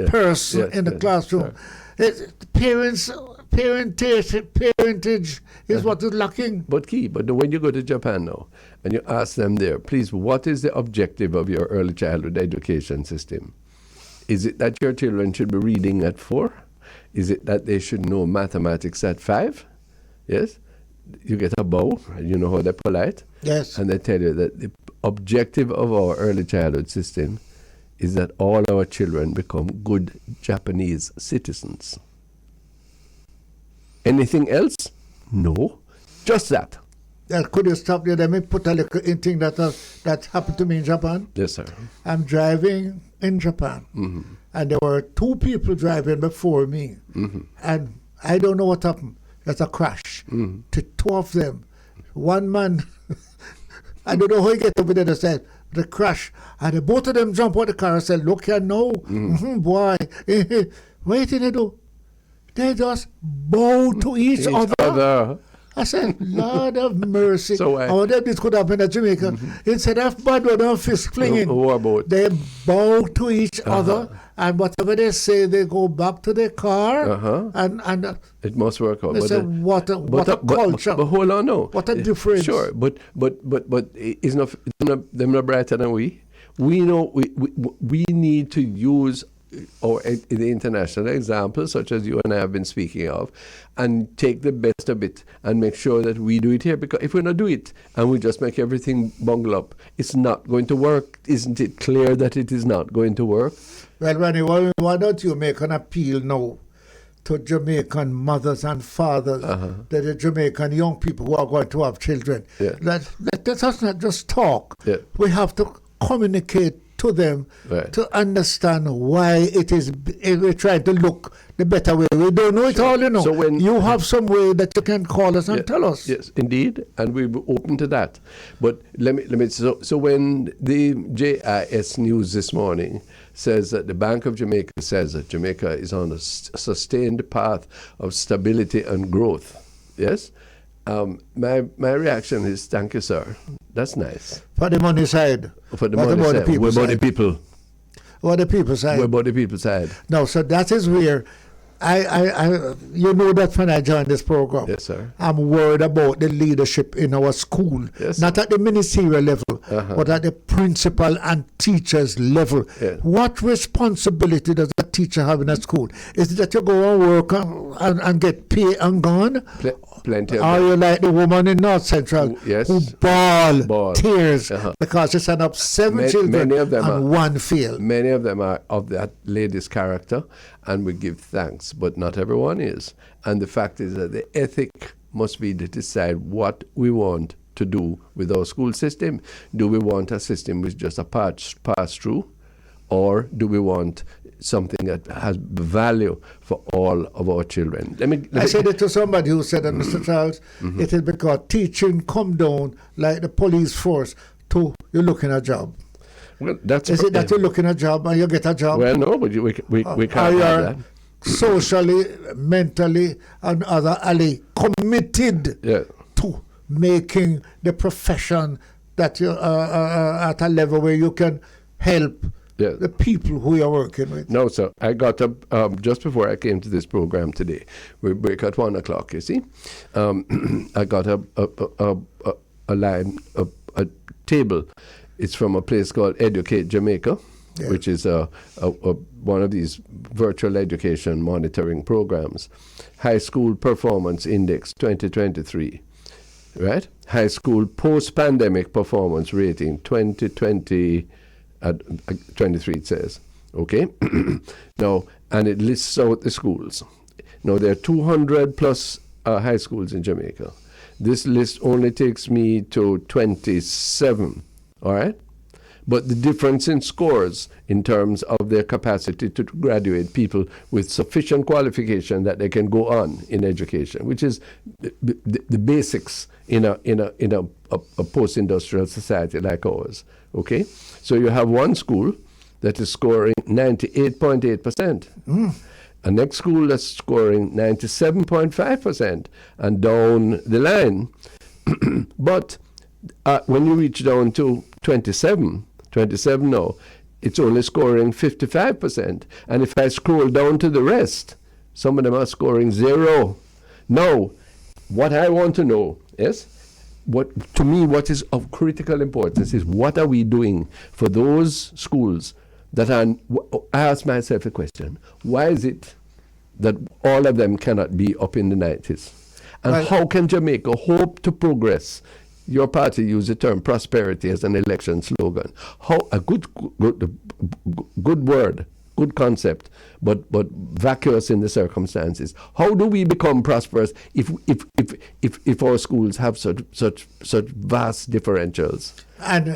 S2: person in the classroom. Parentage is what is lacking.
S1: But when you go to Japan now, and you ask them there, please, what is the objective of your early childhood education system? Is it that your children should be reading at 4? Is it that they should know mathematics at 5? Yes? You get a bow, you know how they're polite.
S2: Yes.
S1: And they tell you that the objective of our early childhood system is that all our children become good Japanese citizens. Anything else? No. Just that.
S2: Could you stop there? Let me put a little thing that happened to me in Japan.
S1: Yes, sir.
S2: I'm driving in Japan, and there were 2 people driving before me, and I don't know what happened. There's a crash to 2 of them. One man, I don't know how he get over there, they said, the crash, and both of them jump out the car and said, look here, no, boy, what did they do? They just bow to each other. I said, Lord of mercy.
S1: So
S2: I wonder if this could happen at Jamaica. Instead of bad weather and fist flinging, they bow to each other, and whatever they say, they go back to their car, and
S1: it must work out.
S2: They say, what a culture.
S1: But hold on, no.
S2: What a difference.
S1: Sure, but is not them not brighter than we? We know we need to use the international examples, such as you and I have been speaking of, and take the best of it and make sure that we do it here. Because if we don't do it and we just make everything bungle up, it's not going to work. Isn't it clear that it is not going to work?
S2: Well, Ronnie, why don't you make an appeal now to Jamaican mothers and fathers, the Jamaican young people who are going to have children?
S1: Yeah.
S2: Let us not just talk.
S1: Yeah.
S2: We have to communicate to them to understand why it is we're trying to look the better way. We don't know it all, you know.
S1: So when
S2: you have some way that you can call us and tell us.
S1: Yes, indeed, and we're open to that. But let me. So when the JIS News this morning says that the Bank of Jamaica says that Jamaica is on a sustained path of stability and growth, yes. My reaction is, thank you, sir. That's nice.
S2: For the money side.
S1: For the money side. What about the people?
S2: What the people side?
S1: What about the people side?
S2: No, so that is where I you know that when I joined this program,
S1: yes, sir.
S2: I'm worried about the leadership in our school.
S1: Yes,
S2: not at the ministerial level, but at the principal and teachers level.
S1: Yeah.
S2: What responsibility does a teacher have in a school? Is it that you go and work and get pay and gone?
S1: Plenty of
S2: Are you like the woman in North Central who bawl tears because she sent up 7 children
S1: many of them
S2: and one failed?
S1: Many of them are of that lady's character, and we give thanks, but not everyone is. And the fact is that the ethic must be to decide what we want to do with our school system. Do we want a system with just a pass-through, or do we want something that has value for all of our children?
S2: I said it to somebody who said that, Mr. Charles, it is because teaching come down like the police force to you looking a job.
S1: Well, is
S2: it that you look in a job and you get a job?
S1: Well, no, but we can't have that.
S2: Socially, mentally, and otherly committed to making the profession that you at a level where you can help the people who you're working with.
S1: No, sir. I got up just before I came to this program today. We break at 1 o'clock, you see. I got a table. It's from a place called Educate Jamaica, which is one of these virtual education monitoring programs. High School Performance Index 2023, right? High School Post-Pandemic Performance Rating 2020 at 23, it says. Okay? Now, and it lists out the schools. Now, there are 200 plus high schools in Jamaica. This list only takes me to 27. All right? But the difference in scores in terms of their capacity to graduate people with sufficient qualification that they can go on in education, which is the basics in a post-industrial society like ours. Okay? So you have one school that is scoring 98.8%. A next school that's scoring 97.5% and down the line. But when you reach down to 27 now, it's only scoring 55%. And if I scroll down to the rest, some of them are scoring 0. Now, what I want to know is, what is of critical importance is, what are we doing for those schools that are, I ask myself a question, why is it that all of them cannot be up in the 90s? And how can Jamaica hope to progress? Your party used the term prosperity as an election slogan. How a good word, good concept, but vacuous in the circumstances. How do we become prosperous if our schools have such vast differentials?
S2: And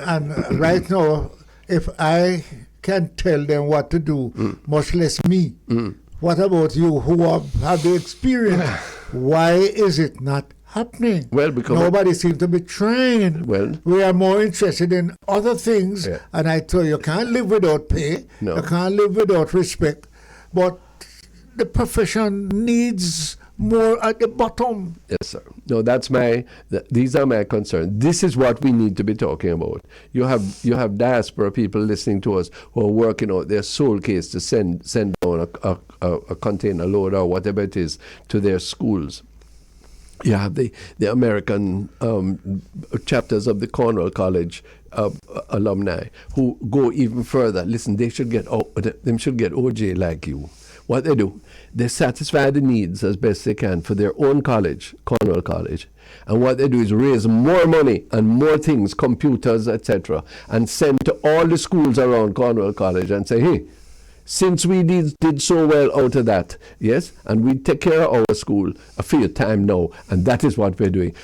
S2: right now, if I can tell them what to do, much less me. What about you who have the experience? Why is it not happening?
S1: Well, because
S2: nobody seems to be trying.
S1: Well,
S2: we are more interested in other things, and I tell you can't live without pay.
S1: No.
S2: You can't live without respect. But the profession needs more at the bottom.
S1: Yes, sir. No, these are my concerns. This is what we need to be talking about. You have diaspora people listening to us who are working out their soul case to send down a container load or whatever it is to their schools. You have the American chapters of the Cornwall College alumni who go even further. Listen, they should get OJ like you. What they do, they satisfy the needs as best they can for their own college, Cornwall College. And what they do is raise more money and more things, computers, etc., and send to all the schools around Cornwall College and say, hey, since we did so well out of that, yes, and we take care of our school for your time now, and that is what we're doing.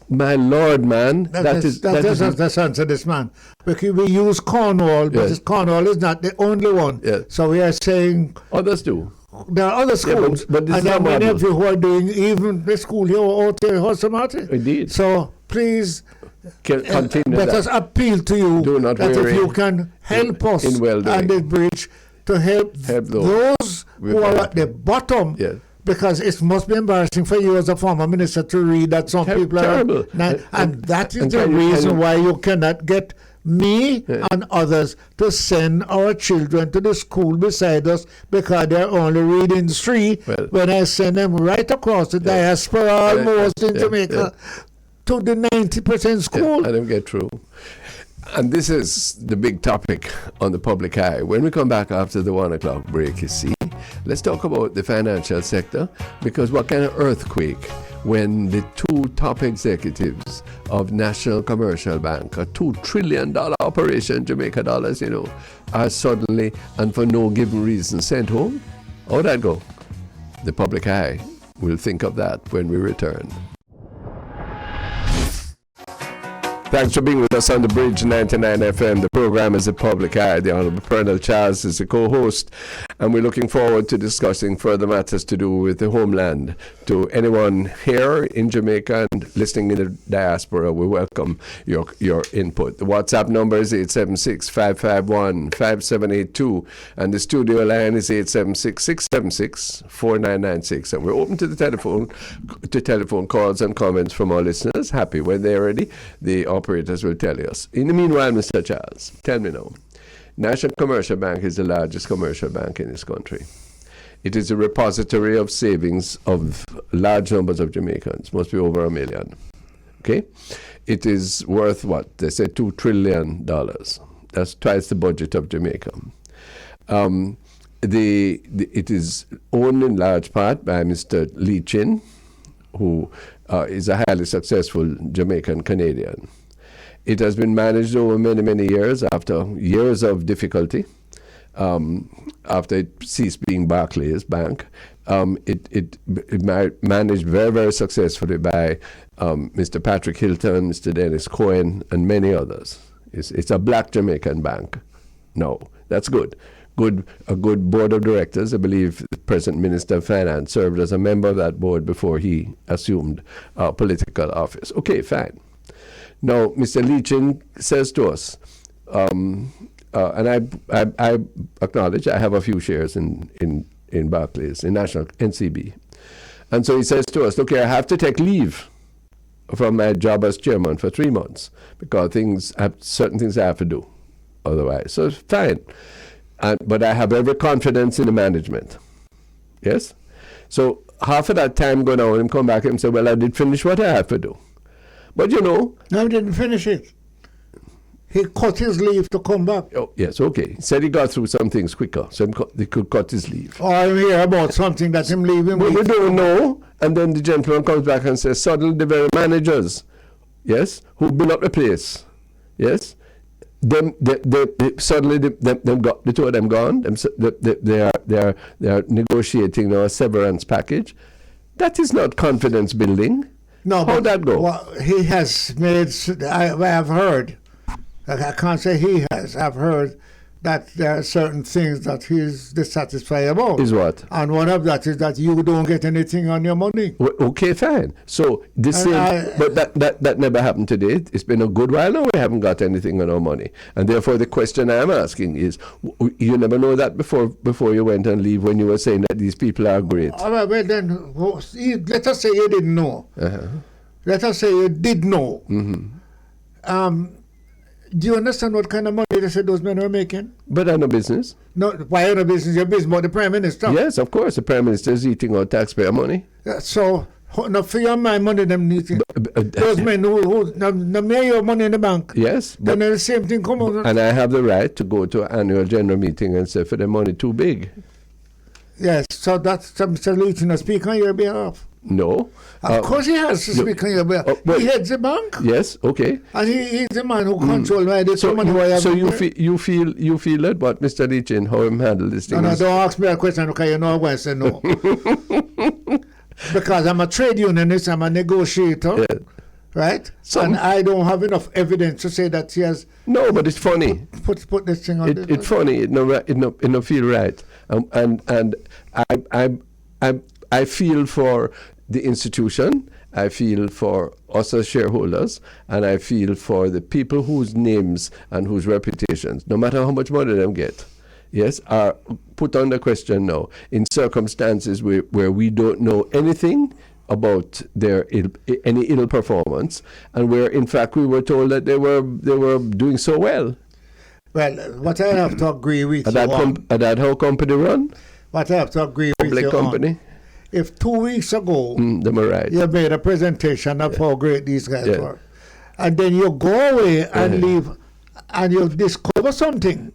S1: My Lord, man,
S2: Let's answer this, man. Because we use Cornwall, but
S1: Yes.
S2: Cornwall is not the only one.
S1: Yes.
S2: So we are saying
S1: Others do.
S2: there are other schools,
S1: but this
S2: and
S1: is
S2: there are
S1: not
S2: many
S1: model.
S2: of you who are doing even the school here out here in Horse Martin.
S1: Indeed.
S2: So please,
S1: Continue
S2: let
S1: that.
S2: us appeal to you
S1: Do not
S2: that if
S1: weary
S2: you can help us
S1: in well-doing.
S2: on this bridge to help those who are at the bottom.
S1: Yes.
S2: Because it must be embarrassing for you as a former minister to read that some people
S1: terrible.
S2: are... And that is
S1: and
S2: the
S1: can you-
S2: reason why you cannot get me and others to send our children to the school beside us because they're only reading 3
S1: Well-
S2: when I send them right across the diaspora almost in Jamaica to the 90% school.
S1: Let them get through. And this is the big topic on the public eye. When we come back after the 1 o'clock break, you see, let's talk about the financial sector, because what kind of earthquake when the 2 top executives of National Commercial Bank, a $2 trillion operation, Jamaica dollars, are suddenly and for no given reason sent home? How'd that go? The public eye will think of that when we return. Thanks for being with us on the Bridge 99 FM. The program is The Public Eye. The Honorable Colonel Charles is the co-host, and we're looking forward to discussing further matters to do with the homeland. To anyone here in Jamaica and listening in the diaspora, we welcome your input. The WhatsApp number is 876-551-5782, and the studio line is 876-676-4996. And we're open to the telephone calls and comments from our listeners. Happy when they're ready. The operators will tell us. In the meanwhile, Mr. Charles, tell me now. National Commercial Bank is the largest commercial bank in this country. It is a repository of savings of large numbers of Jamaicans, must be over 1 million. Okay? It is worth what? They say $2 trillion. That's twice the budget of Jamaica. It is owned in large part by Mr. Lee Chin, who is a highly successful Jamaican Canadian. It has been managed over many, many years after years of difficulty. After it ceased being Barclays Bank, it managed very, very successfully by Mr. Patrick Hilton, Mr. Dennis Cohen, and many others. It's a black Jamaican bank. No, that's good. A good board of directors. I believe the present Minister of Finance served as a member of that board before he assumed political office. Okay, fine. Now, Mr. Leachin says to us, and I acknowledge I have a few shares in Barclays, in National NCB. And so he says to us, okay, I have to take leave from my job as chairman for 3 months because certain things I have to do otherwise. So fine. But I have every confidence in the management. Yes? So half of that time going on and come back and say, well, I did finish what I have to do. But
S2: No, he didn't finish it. He cut his leave to come back.
S1: Oh, yes, okay. He said he got through some things quicker, so he could cut his leave.
S2: Or I hear about something that him leaving.
S1: But we don't know. And then the gentleman comes back and says, suddenly the very managers, yes, who built up the place, yes, suddenly the 2 of them gone. They are negotiating now a severance package. That is not confidence building.
S2: No,
S1: how'd that go?
S2: Well, he has made. I have heard. I can't say he has. I've heard that there are certain things that he's dissatisfied about.
S1: Is what?
S2: And one of that is that you don't get anything on your money.
S1: Okay, fine. So this but that never happened today. It's been a good while now. We haven't got anything on our money, and therefore the question I'm asking is, you never know that before you went and leave when you were saying that these people are great.
S2: All right, well then, let us say you didn't know. Let us say you did know. Do you understand what kind of money they said those men were making?
S1: But I'm no business.
S2: No, why are no business? Your business about the Prime Minister.
S1: Yes, of course. The Prime Minister is eating our taxpayer money.
S2: So, no, for your money, them eating. Those men who make your money in the bank.
S1: Yes.
S2: Then the same thing come out.
S1: And I have the right to go to an annual general meeting and say for the money too big.
S2: Yes, so that's Mr. Luton to speak on your behalf.
S1: No.
S2: Of course he has to speak on your behalf. He heads the bank.
S1: Yes, okay.
S2: And he's the man who controls my
S1: so you feel that what Mr. Leachin, how him handle this thing?
S2: No, don't ask me a question because you know I'm going to say no. Because I'm a trade unionist, I'm a negotiator, right? And I don't have enough evidence to say that he has. No,
S1: but it's funny.
S2: Put this thing on.
S1: It's funny. It no feel right. And I feel for the institution, I feel for us as shareholders, and I feel for the people whose names and whose reputations, no matter how much money they get, yes, are put under question now in circumstances where we don't know anything about their any ill performance, and where in fact we were told that they were doing so well.
S2: Well, what I have to agree with you on.
S1: That how company run?
S2: What I have to agree with you
S1: company.
S2: On. If 2 weeks ago
S1: right.
S2: you made a presentation of how great these guys were, and then you go away and leave, and you discover something,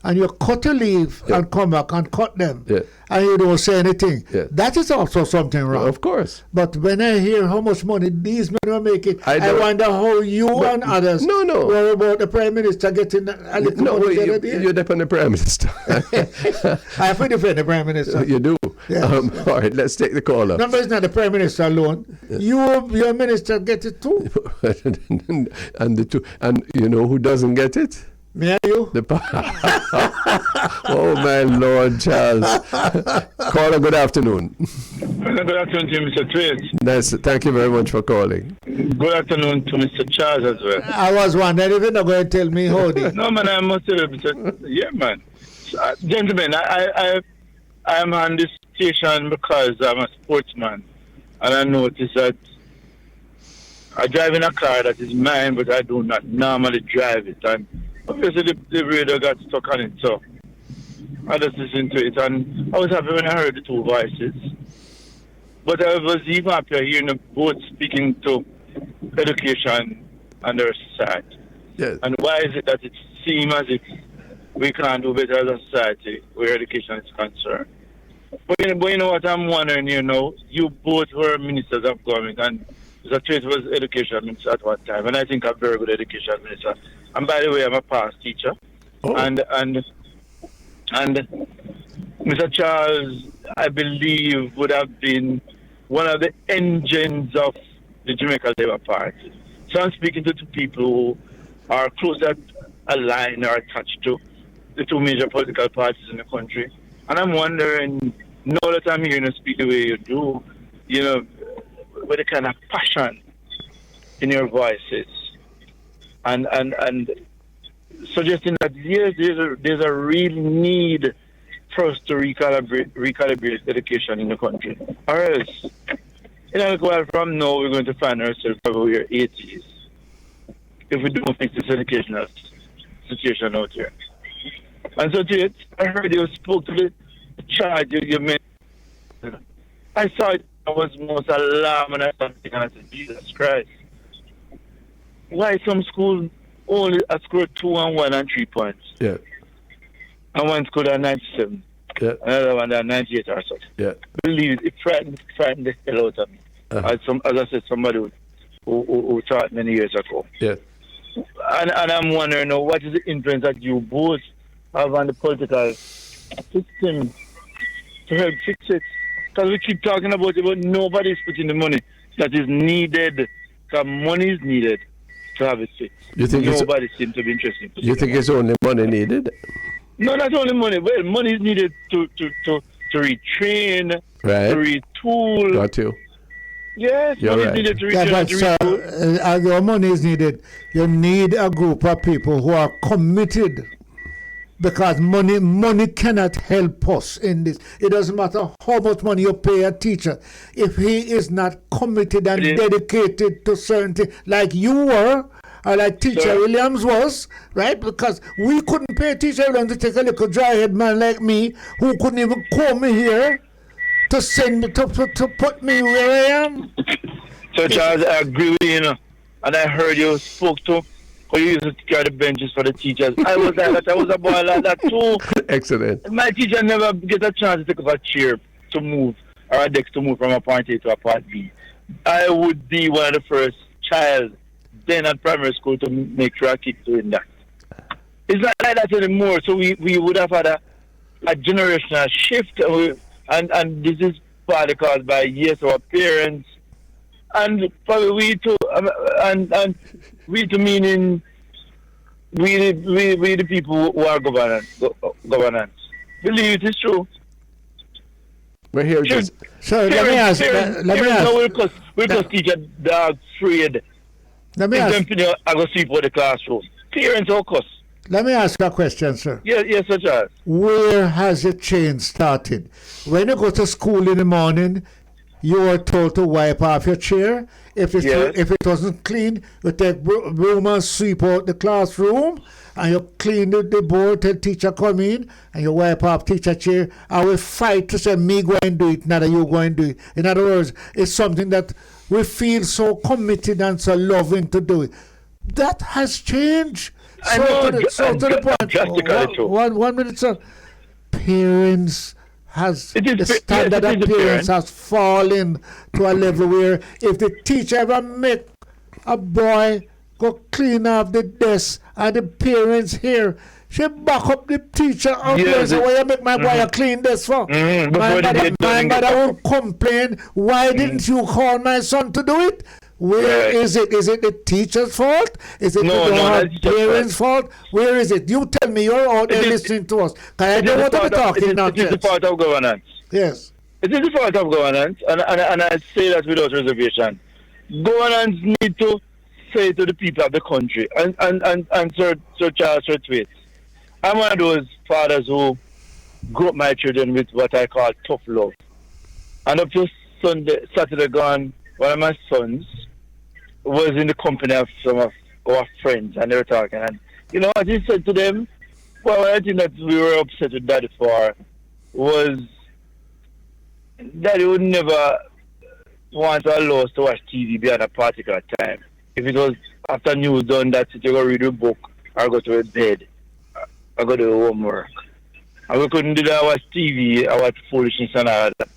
S2: and you cut your leave and come back and cut them, and you don't say anything, that is also something wrong.
S1: Well, of course.
S2: But when I hear how much money these men are making, I wonder how you and others were about the Prime Minister getting a little money the other day.
S1: You're the Prime Minister.
S2: I have to defend the Prime Minister.
S1: You do? Yes. All right, let's take the caller.
S2: No, but it's not the Prime Minister alone. Your minister get it too.
S1: And you know who doesn't get it?
S2: Me and you?
S1: Oh, my Lord, Charles. Caller, good afternoon.
S3: Good afternoon to Mr. Twist.
S1: Nice. Thank you very much for calling.
S3: Good afternoon to Mr. Charles as well.
S2: I was wondering if you're not going to tell me howdy.
S3: No, man, I must tell you, yeah, man. Gentlemen, I am on this station because I'm a sportsman. And I notice that I drive in a car that is mine, but I do not normally drive it. And obviously, the radio got stuck on it, so I just listened to it. And I was happy when I heard the two voices. But I was even happier hearing them both speaking to education and their society.
S1: Yes.
S3: And why is it that it seems as if we can't do better as a society where education is concerned? But you know what I'm wondering, you both were ministers of government, and Mr. Chase was education minister at one time, and I think I'm a very good education minister. And by the way, I'm a past teacher.
S1: Oh.
S3: And Mr. Charles, I believe, would have been one of the engines of the Jamaica Labour Party. So I'm speaking to two people who are closely aligned or attached to the two major political parties in the country. And I'm wondering, now that I'm hearing you speak the way you do, with the kind of passion in your voices, and suggesting that yes, there's a real need for us to recalibrate education in the country. Or else, from now we're going to find ourselves probably in our 80s if we don't fix this educational situation out here. And so, I heard you spoke to the charge you made. I saw it. I was most alarmed when I started thinking, and I said, Jesus Christ. Why some schools only scored 2 and 1 and 3 points?
S1: Yeah.
S3: And one school at 97.
S1: Yeah.
S3: Another one at 98 or so.
S1: Yeah.
S3: Believe it frightened the hell out of me. As I said, somebody who taught many years ago.
S1: Yeah.
S3: And I'm wondering now, what is the influence that you both have on the political system to help fix it? Because we keep talking about it, but nobody's putting the money that is needed. Because money is needed to have it fixed. Nobody seems to be interested.
S1: You think it's only money needed?
S3: No, not only money. Well, money is needed to retrain,
S1: Right.
S3: to retool.
S1: Got you.
S3: Yes,
S1: You're
S3: money
S1: right.
S3: is needed to
S2: Yeah,
S3: retrain and
S2: but
S3: to
S2: sir,
S3: retool.
S2: as your money is needed, you need a group of people who are committed. Because money cannot help us in this. It doesn't matter how much money you pay a teacher. If he is not committed and
S3: It is.
S2: dedicated to certain things, like you were, or like Teacher
S3: Sir.
S2: Williams was, right? Because we couldn't pay Teacher Williams to take a little dry-head man like me, who couldn't even call me here to send me, to put me where I am.
S3: So, Charles, I agree with you, you know. And I heard you spoke to, or you used to carry the benches for the teachers. I was like that. I was a boy like that too.
S1: Excellent.
S3: My teacher never get a chance to take up a chair to move, or a desk to move from a point A to a point B. I would be one of the first child then at primary school to make sure I keep doing that. It's not like that anymore. So we would have had a generational shift, and this is partly caused by, yes, our parents, and probably we too, and we too meaning we the people who are governance. Believe it is true.
S1: We're here just.
S2: So let me ask.
S3: We'll just teach a dog afraid.
S2: Let me
S3: If
S2: ask.
S3: them I go sleep for the classroom. Parents all cuss.
S2: Let me ask a question, sir.
S3: Yes, such as.
S2: Where has the change started? When you go to school in the morning, you are told to wipe off your chair. If it wasn't clean, you take broom and sweep out the classroom, and you clean the board till teacher come in, and you wipe off teacher chair. I will fight to say me go and do it, not that you go and do it. In other words, it's something that we feel so committed and so loving to do it. That has changed.
S3: I know,
S2: To the point.
S3: drastically too.
S2: One minute, sir. Parents has
S3: It is
S2: the
S3: yes,
S2: standard
S3: it
S2: of
S3: is the
S2: parents
S3: parents.
S2: has fallen to a level where if the teacher ever make a boy go clean off the desk and the parents here, she back up the teacher up there and say, why you make my boy a clean desk for? My mother will complain, why didn't you call my son to do it? Where is it? Is it the teacher's fault? Is it the parents' fault? Where is it? You tell me, you're out there listening to us. I know what I'm talking now.
S3: It is the part of governance.
S2: Yes.
S3: It is the part of governance, and I say that without reservation. Governance need to say to the people of the country, and Sir Charles Thwaite, I'm one of those fathers who grew up my children with what I call tough love. And up to Saturday gone, one of my sons was in the company of some of our friends, and they were talking, and you know what he said to them? Well, one thing that we were upset with Daddy for was Daddy would never want to allow us to watch TV beyond a particular time. If it was after news done, that's it, you go read a book or go to bed or go do homework. And we couldn't do that, watch TV, or watch foolishness and all that.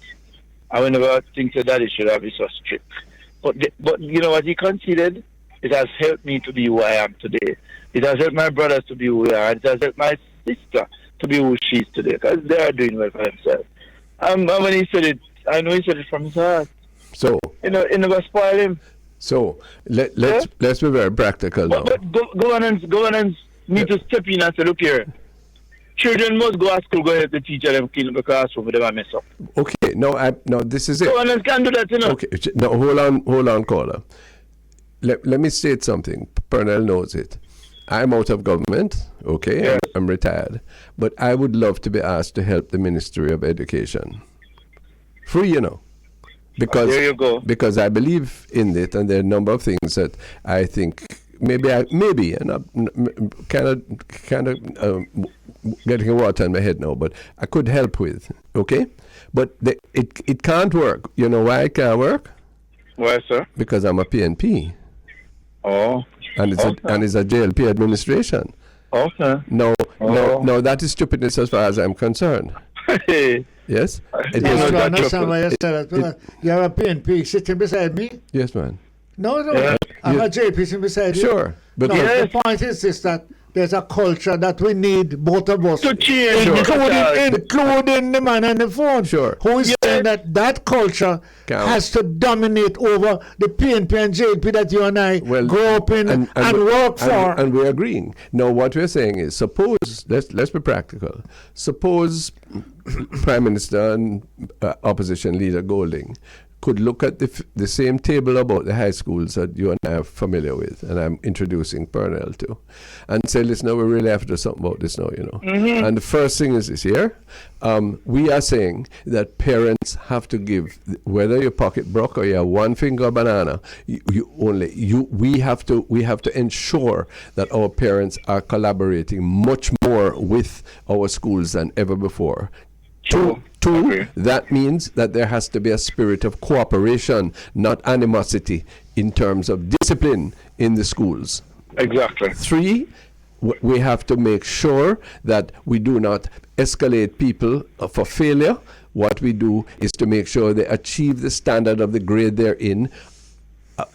S3: I would never think that Daddy should have been so strict. But you know what he considered? It has helped me to be who I am today. It has helped my brothers to be who they are. It has helped my sister to be who she is today, because they are doing well for themselves. And when he said it, I know he said it from his heart.
S1: So,
S3: You know, it never spoiled him.
S1: so let's be very practical now.
S3: But governance need to step in and say, look here, children must go to school, go help the teacher them clean up the classroom if they mess up.
S1: Okay, now this is it.
S3: Governance can do that, you know.
S1: Okay, now hold on, caller. Let me state something. Pernell knows it. I'm out of government, okay?
S3: Yeah.
S1: I'm retired. But I would love to be asked to help the Ministry of Education. Free, you know. Because,
S3: There you go.
S1: Because I believe in it, and there are a number of things that I think maybe, and I'm kind of getting water in my head now, but I could help with, okay? But it can't work. You know why it can't work?
S3: Why, sir?
S1: Because I'm a PNP.
S3: Oh.
S1: And it's a JLP administration.
S3: Okay.
S1: No, that is stupidness as far as I'm concerned. Yes? It
S3: You know
S1: is-
S2: I
S3: that
S2: understand why you said that. You have a PNP sitting beside me?
S1: yes, man.
S2: No.
S3: Yeah.
S2: I have a JP sitting beside you.
S1: Sure. But
S2: No,
S3: Yes.
S2: the point is this, that there's a culture that we need both of us,
S3: To change.
S2: including the man on the phone,
S1: Sure.
S2: who is saying that culture has to dominate over the PNP and JLP that you and I grow up in and work for.
S1: And we're agreeing. Now, what we're saying is, suppose, let's be practical. Suppose Prime Minister and Opposition Leader Golding could look at the same table about the high schools that you and I are familiar with, and I'm introducing Purnell to, and say, listen, we really have to do something about this now, And the first thing is this here. We are saying that parents have to give, whether your pocket broke or you have one finger banana, we have to ensure that our parents are collaborating much more with our schools than ever before. Two, that means that there has to be a spirit of cooperation, not animosity, in terms of discipline in the schools.
S3: Exactly.
S1: 3, we have to make sure that we do not escalate people for failure. What we do is to make sure they achieve the standard of the grade they're in,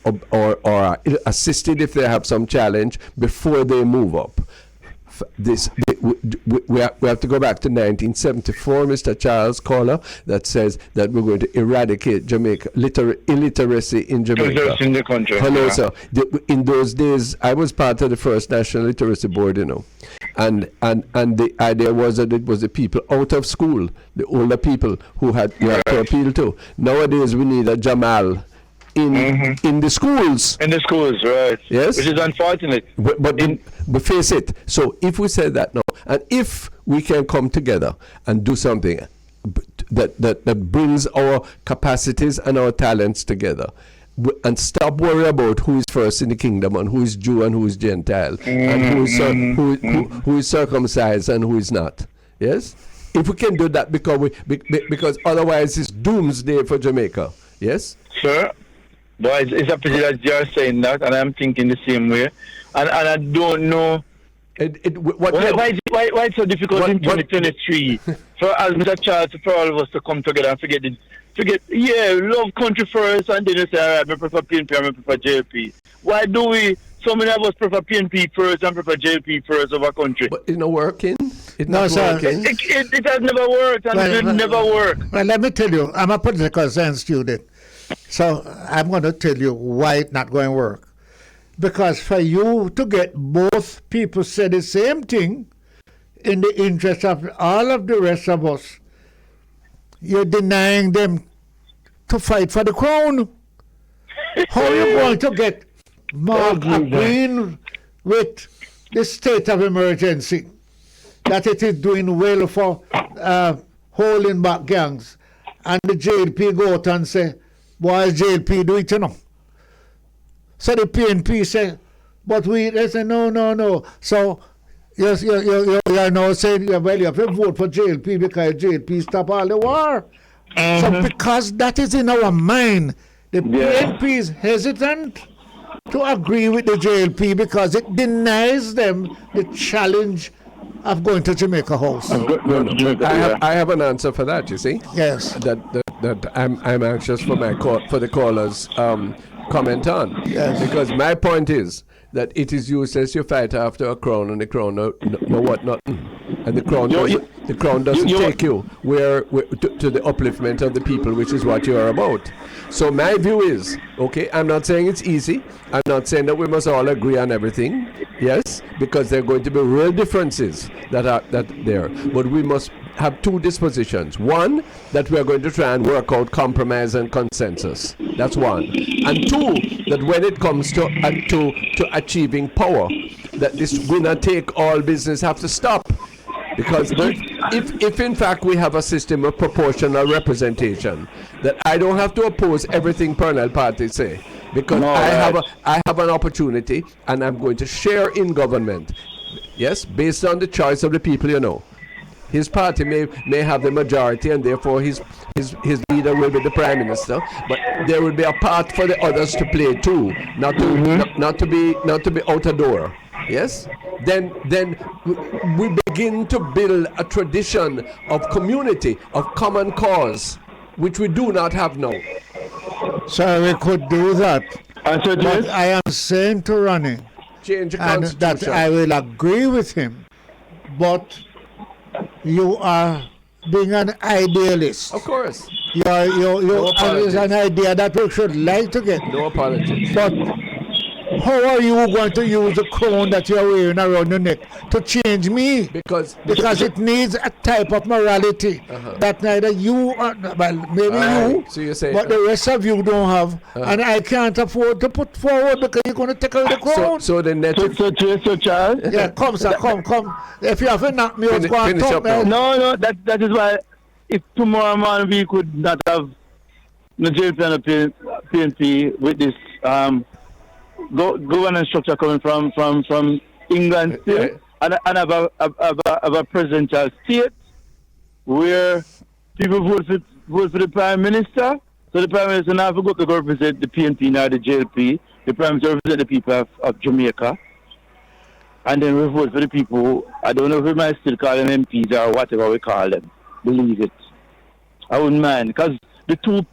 S1: or are assisted if they have some challenge before they move up. We have to go back to 1974, Mr. Charles Caller, that says that we're going to eradicate Jamaica illiteracy in Jamaica.
S3: In the country.
S1: Hello, sir. In those days, I was part of the first National Literacy Board, and the idea was that it was the people out of school, the older people, who had to appeal to. Nowadays, we need a Jamal in the schools.
S3: In the schools, right.
S1: Yes.
S3: Which is unfortunate.
S1: But face it, so if we say that now, and if we can come together and do something that brings our capacities and our talents together, and stop worrying about who is first in the kingdom and who is Jew and who is Gentile, and who is circumcised and who is not. Yes? If we can do that, because otherwise it's doomsday for Jamaica. Yes?
S3: Sir? But it's a pity that you're saying that, and I'm thinking the same way. And I don't know why it's so difficult in 2023 for as Mr. Charles, for all of us to come together and forget, love country first, and then you say, all right, I prefer PNP, I prefer JLP. Why do we, so many of us prefer PNP first and prefer JLP first over country?
S1: But it's not working.
S3: It has never worked, and it will never work.
S2: Well, let me tell you, I'm a political science student. So I'm going to tell you why it's not going to work. Because for you to get both people say the same thing in the interest of all of the rest of us, you're denying them to fight for the crown. How are you going to get Mark agreeing with the state of emergency, that it is doing well for holding back gangs, and the JLP go out and say, why JLP do it, So the PNP say, but they say, no. So you're now saying, well, you have to vote for JLP because JLP stop all the war. So because that is in our mind, the PNP is hesitant to agree with the JLP because it denies them the challenge of going to Jamaica House.
S1: I have an answer for that, you see.
S2: Yes.
S1: That I'm anxious for the callers comment on.
S2: Yes.
S1: Because my point is that it is useless you fight after a crown, and the crown no what nothing, and the crown doesn't take you where to the upliftment of the people, which is what you are about. So my view is, okay, I'm not saying it's easy. I'm not saying that we must all agree on everything. Yes, because there are going to be real differences that there. But we must have two dispositions. One, that we are going to try and work out compromise and consensus. That's one. And two, that when it comes to achieving power, that this winner-take-all business have to stop. Because if in fact we have a system of proportional representation, that I don't have to oppose everything Purnell party say, because I have an opportunity and I'm going to share in government, yes, based on the choice of the people, His party may have the majority, and therefore his leader will be the prime minister. But there will be a part for the others to play too, not to be out of door. Yes. Then we begin to build a tradition of community, of common cause, which we do not have now.
S2: So we could do that. But I am saying to Ronnie
S1: Change the
S2: and that
S1: constitution.
S2: I will agree with him. But you are being an idealist.
S1: Of course.
S2: You're
S1: No
S2: and
S1: apologies.
S2: it's an idea that we should like to get.
S1: No apologies.
S2: But how are you going to use the crown that you're wearing around your neck to change me?
S1: Because
S2: It needs a type of morality that neither you or, well, maybe you,
S1: so you say,
S2: but the rest of you don't have, and I can't afford to put forward because you're going to take away the crown.
S1: so the net.
S3: So Charles.
S2: Yeah, come, sir, come. If you haven't knocked me out, go and
S1: finish
S2: talk,
S1: up now.
S2: man.
S3: No, that is why if tomorrow morning we could not have the jail plan of PNP with this governance structure coming from England still, and have a presidential state where people vote for the Prime Minister. So the Prime Minister now forgot to go represent the PNP, now the JLP. The Prime Minister represent the people of Jamaica. And then we vote for the people. I don't know if we might still call them MPs or whatever we call them. Believe it. I wouldn't mind. Because the two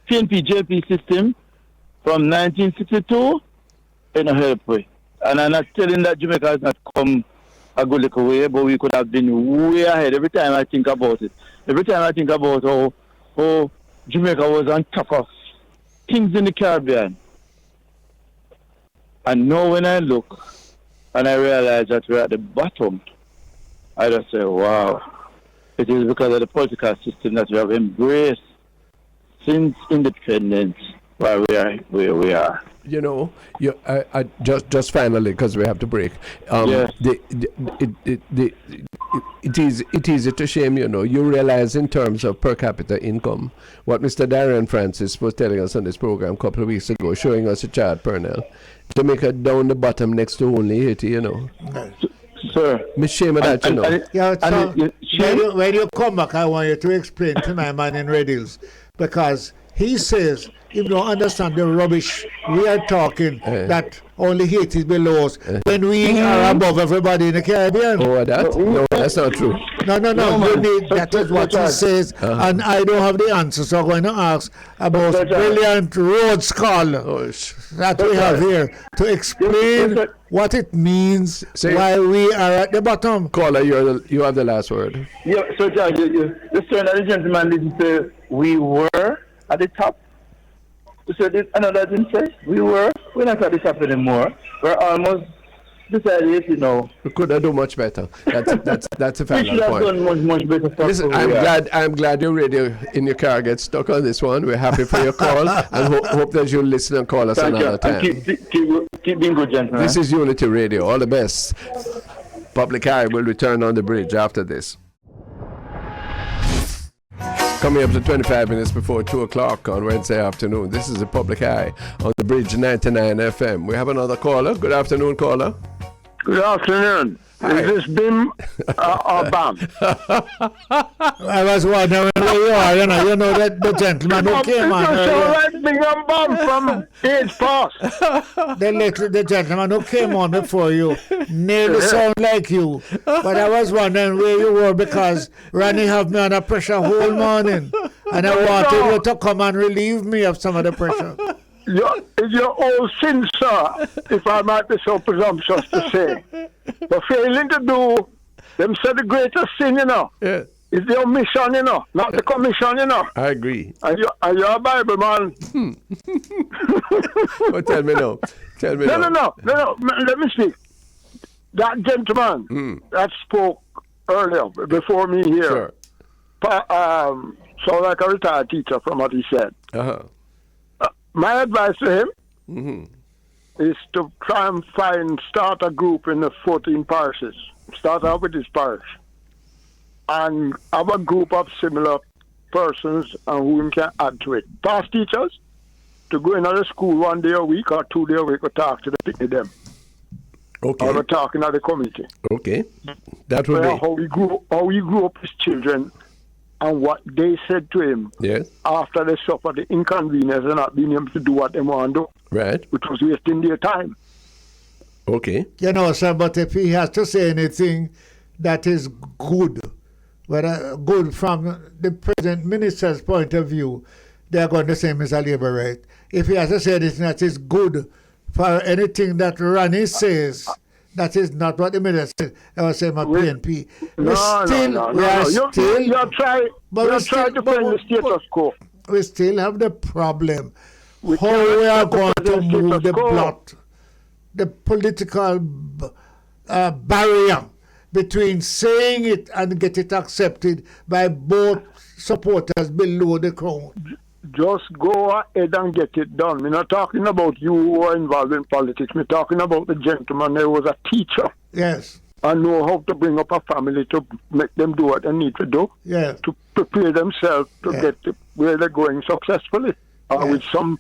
S3: PNP JLP system from 1962 in a help way. And I'm not telling that Jamaica has not come a good little way, but we could have been way ahead every time I think about it. Every time I think about how Jamaica was on top of things in the Caribbean. And now when I look and I realize that we're at the bottom, I just say, wow. It is because of the political system that we have embraced since independence where we are where we are.
S1: You know, I just finally, because we have to break.
S3: Yes.
S1: It is easy to shame. You know, you realize in terms of per capita income, what Mr. Darren Francis was telling us on this program a couple of weeks ago, showing us a chart, Pernell, Jamaica down the bottom next to only Haiti. You know,
S3: Sir.
S1: me shame of that. You know.
S2: Yeah, so when you come back, I want you to explain to my man in Red Hills, because he says you don't understand the rubbish we are talking that only Haiti is below us when we are above everybody in the Caribbean.
S1: Oh, that? No, that's not true.
S2: No, you need, that is what he says, and I don't have the answer, so I'm going to ask about brilliant road scholar that we have here to explain what it means why we are at the bottom.
S1: Caller, you have the last word.
S3: Yeah, so George, the story that the gentleman didn't say we were at the top. So another didn't say we're not at the top anymore. We're almost beside it, you know.
S1: We could have done much better. That's a
S3: We
S1: final
S3: should have
S1: point.
S3: done much better.
S1: Listen, I'm glad your radio in your car gets stuck on this one. We're happy for your call and hope that you'll listen and call us another time.
S3: Keep being good, gentlemen.
S1: This is Unity Radio. All the best. Public Eye will return on the bridge after this. Coming up to 25 minutes before 2 o'clock on Wednesday afternoon. This is the Public Eye on the bridge 99 FM. We have another caller. Good afternoon, caller.
S4: Good afternoon.
S1: Hi.
S4: Is this Bim or Bam?
S2: I was wondering where you are, you know that the gentleman who came on
S4: It's
S2: earlier.
S4: all right, Bim and Bam from Age Pass.
S2: The gentleman who came on before you nearly sound like you. But I was wondering where you were because Ronnie have me under pressure whole morning. And I wanted you to come and relieve me of some of the pressure.
S4: Your old sin, sir, if I might be so presumptuous to say. For failing to do, them say the greatest sin,
S1: Yeah,
S4: is the omission, not the commission,
S1: I agree.
S4: And you're a Bible man.
S1: Oh, tell me now.
S4: No. Let me speak. That gentleman that spoke earlier, before me here,
S1: Sure.
S4: sound like a retired teacher from what he said.
S1: Uh-huh.
S4: My advice to him is to try and start a group in the 14 parishes. Start out with his parish. And have a group of similar persons and who can add to it. Past teachers, to go in the school 1 day a week or 2 days a week to talk to them.
S1: Okay.
S4: Or talking at the committee.
S1: Okay. That would be.
S4: How he grew up his children and what they said to him after they suffered the inconvenience and not being able to do what they want to do.
S1: Right.
S4: Which was wasting their time.
S1: Okay.
S2: Sir, but if he has to say anything that is good, whether good from the present minister's point of view, they are going to say Mr. Labor right. If he has to say anything that is good for anything that Ronnie says. That is not what the minister said. I was saying my PNP.
S4: No. You're trying to find the status quo.
S2: We still have the problem.
S4: We
S2: How
S4: cannot
S2: we are
S4: stop
S2: going
S4: the
S2: to move
S4: status
S2: the
S4: quo.
S2: plot, the political barrier between saying it and get it accepted by both supporters below the crown.
S4: Just go ahead and get it done. We're not talking about you who are involved in politics. We're talking about the gentleman who was a teacher
S2: Yes,
S4: and know how to bring up a family to make them do what they need to do,
S2: yes,
S4: to prepare themselves to get to where they're going successfully, with some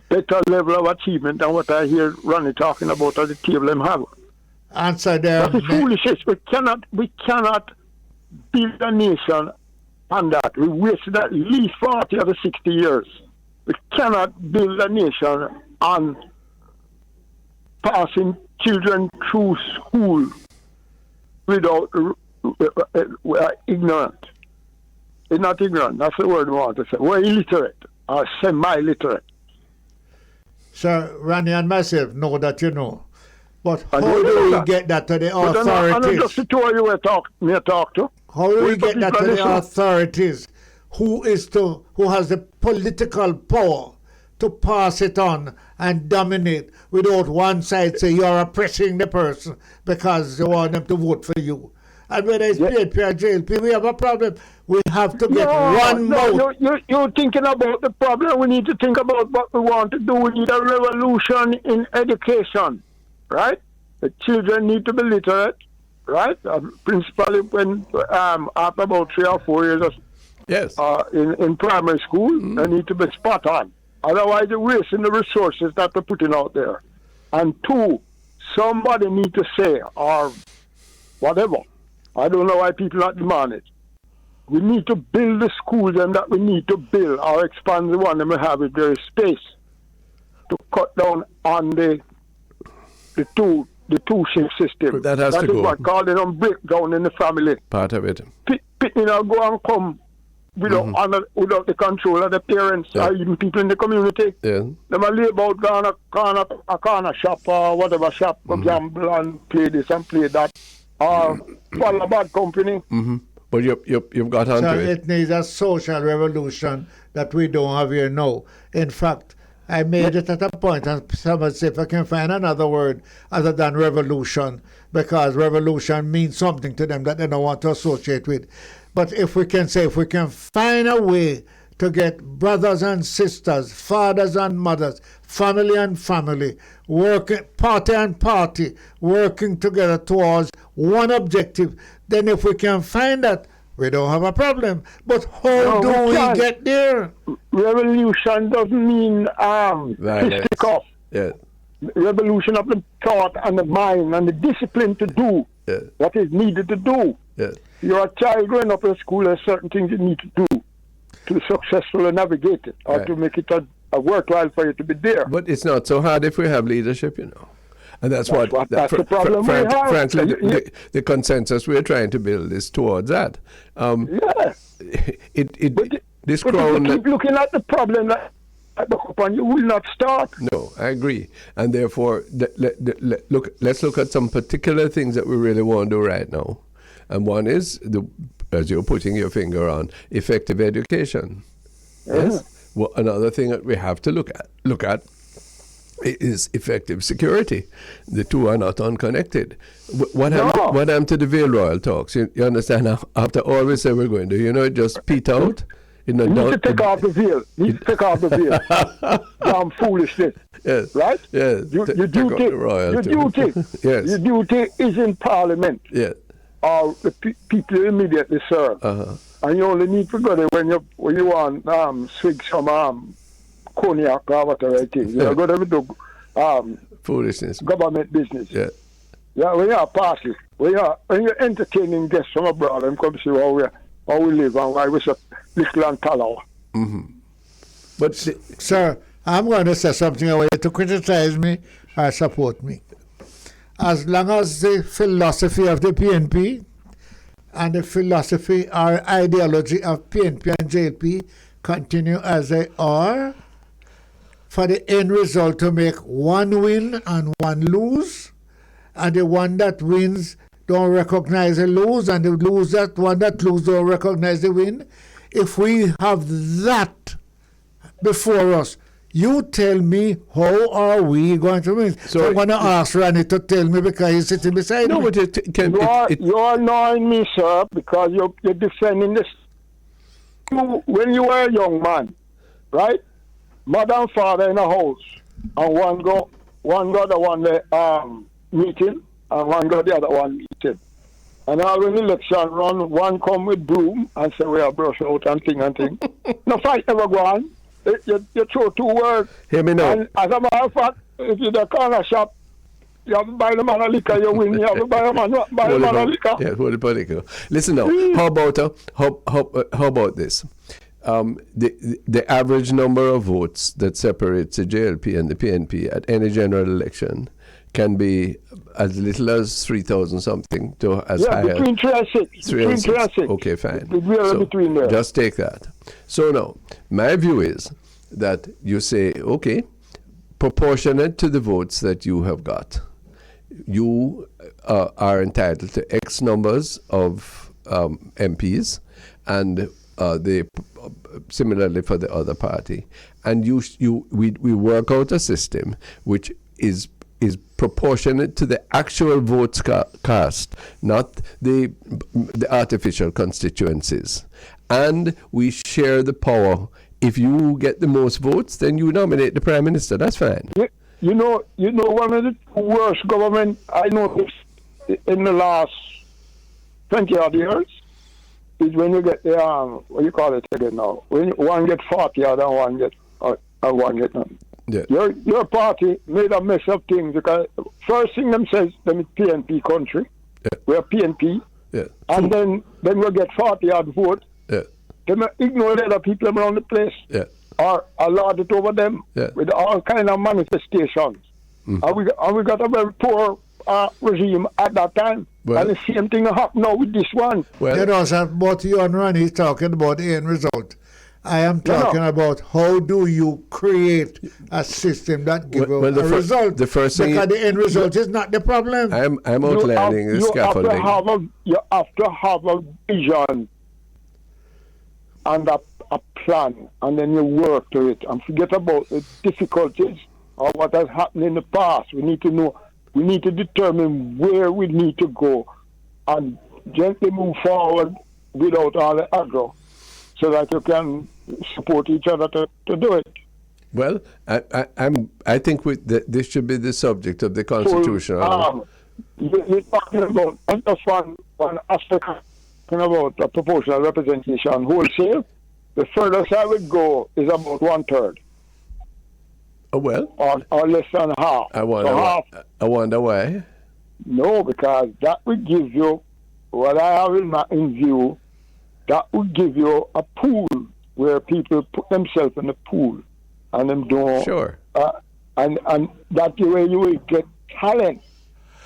S4: better level of achievement than what I hear Ronnie talking about at the table them have.
S2: answer them.
S4: That is foolishness. We cannot build a nation on that. We wasted at least 40 or 60 years. We cannot build a nation on passing children through school without ignorant. It's not ignorant, that's the word we want to say. We're illiterate or semi-literate.
S2: So Ronnie and myself know that you know. But
S4: And
S2: how
S4: we
S2: do
S4: know
S2: we
S4: that.
S2: get that to the
S4: But I'm not
S2: authorities?
S4: just the two of you we talk to.
S2: How do we
S4: We
S2: get that to
S4: people
S2: the
S4: listen.
S2: authorities? Who has the political power to pass it on and dominate without one side say you're oppressing the person because you want them to vote for you? And whether it's PNP or JLP, we have a problem. We have to get one mouth.
S4: You're thinking about the problem. We need to think about what we want to do. We need a revolution in education, right? The children need to be literate, right? Principally when after about 3 or 4 years
S1: Yes.
S4: in primary school, they need to be spot on. Otherwise, they're wasting the resources that they're putting out there. And 2, somebody need to say, or whatever. I don't know why people not demand it. We need to build the schools and that we need to build or expand the one that we have if there is space to cut down on the two shift system.
S1: That has to
S4: is
S1: go.
S4: what calling on breakdown in the family.
S1: Part of it.
S4: Go and come without the control of the parents or even people in the community.
S1: Yeah.
S4: Them a lay about down a corner shop or whatever shop, go gamble and play this and play that. Or follow a bad company.
S1: But you've got onto
S2: So
S1: it.
S2: it needs a social revolution that we don't have here now. In fact, I made it at a point, and someone said if I can find another word other than revolution, because revolution means something to them that they don't want to associate with. But if we can find a way to get brothers and sisters, fathers and mothers, family and family, working party and party, working together towards one objective, then if we can find that, we don't have a problem. But how do we get there?
S4: Revolution doesn't mean fisticuffs.
S1: Yeah.
S4: Revolution of the thought and the mind and the discipline to do what is needed to do.
S1: Yeah.
S4: You're a child growing up in school, there's certain things you need to do to successfully navigate it or to make it a worthwhile for you to be there.
S1: But it's not so hard if we have leadership, you know. And that's
S4: the problem we have.
S1: Frankly, the consensus we're trying to build is towards that. This crown.
S4: If you keep looking at the problem at the cup and you will not start.
S1: No, I agree. And therefore, let's look at some particular things that we really want to do right now. And one is, as you're putting your finger on, effective education. Yes. Well, another thing that we have to look at is effective security. The two are not unconnected. What happened to the Vale Royal talks? You understand? After all we said we're going to, it just peed out.
S4: You need to take off the veil. Damn foolishness.
S1: Yes.
S4: Right?
S1: Yes.
S4: Your duty
S1: Yes.
S4: Your duty is in Parliament.
S1: Yes.
S4: Or the people you immediately serve. And you only need to go there when you want swig some cognac or whatever it is. You go there with the
S1: foolishness.
S4: Government business.
S1: Yeah.
S4: Yeah, when you're a party, when you're entertaining guests from abroad and come see how we live and why we're so little and tallow.
S2: But sir, I'm going to say something away to criticize me or support me. As long as the philosophy of the PNP and the philosophy or ideology of PNP and JLP continue as they are, for the end result to make one win and one lose, and the one that wins don't recognize the lose, and the one that lose don't recognize the win. If we have that before us, you tell me, how are we going to win? So I'm going to ask Randy to tell me, because he's sitting beside me.
S4: But you're annoying me, sir, because you're defending this. When you were a young man, right? Mother and father in a house, and one go the one meeting, and one go the other one meeting. And all when election run, one come with broom and say we are brush out and thing. No fight ever go on. You throw two words.
S1: Hear me now.
S4: And as a matter of fact, if you're the corner shop, you have to buy the man a liquor, you win. You have to buy the man a liquor.
S1: Yeah, hold the political. Listen now. How about this? The average number of votes that separates the JLP and the PNP at any general election can be as little as 3,000 something to as high as
S4: between 3 and 6. Between 3 and 6.
S1: Okay, fine.
S4: So between there.
S1: Just take that. So now, my view is that you say, okay, proportionate to the votes that you have got, you are entitled to X numbers of MPs, and similarly for the other party. And we work out a system which is proportionate to the actual votes cast, not the artificial constituencies. And we share the power. If you get the most votes, then you nominate the Prime Minister. That's fine.
S4: You know, one of the worst government I noticed in the last 20 odd years is when you get the what you call it again now? When one get 40 odd and one get none.
S1: Yeah.
S4: Your party made a mess of things, because first thing them says them is PNP country.
S1: Yeah.
S4: We're PNP.
S1: Yeah.
S4: And then we'll get 40 odd vote.
S1: Yeah.
S4: They ignore the other people around the place.
S1: Yeah.
S4: Or allowed it over them,
S1: yeah,
S4: with all kind of manifestations.
S1: Mm-hmm.
S4: And we got a very poor regime at that time.
S1: Well,
S4: and the same thing happened now with this one.
S1: Well,
S2: you know, but you and Ron, he's talking about the end result. I am talking about how do you create a system that gives a result.
S1: The first thing,
S2: because the end result is not the problem.
S1: I'm outlining the scaffolding.
S4: You have to have a vision and a plan, and then you work to it, and forget about the difficulties or what has happened in the past. We need to know. We need to determine where we need to go, and gently move forward without all the aggro, so that you can support each other to do it.
S1: Well, I think this should be the subject of the Constitution.
S4: You're talking about just one aspect about a proportional representation wholesale. The furthest I would go is about 1/3.
S1: Oh, well.
S4: Or less than half.
S1: I wonder why.
S4: No, because that would give you, what I have in view, that would give you a pool where people put themselves in the pool and them do.
S1: Sure.
S4: And that way you will get talent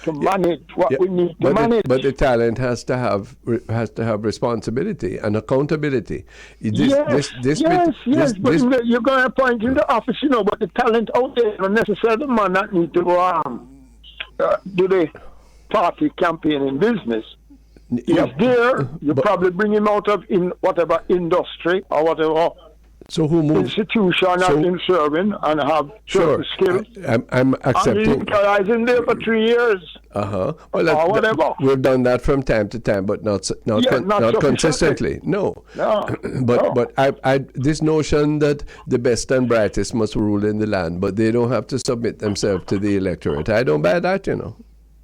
S4: to manage what we need to manage.
S1: But the talent has to have responsibility and accountability.
S4: But you're going to appoint in the office, but the talent out there, not necessarily the man that need to do the party campaigning business. He's there. You probably bring him out of whatever industry or whatever.
S1: So who moves?
S4: Institution has been serving and have certain skills.
S1: I'm accepting.
S4: And he's in there for 3 years.
S1: Well,
S4: or whatever.
S1: We've done that from time to time, but not consistently. No. But I this notion that the best and brightest must rule in the land, but they don't have to submit themselves to the electorate. I don't buy that,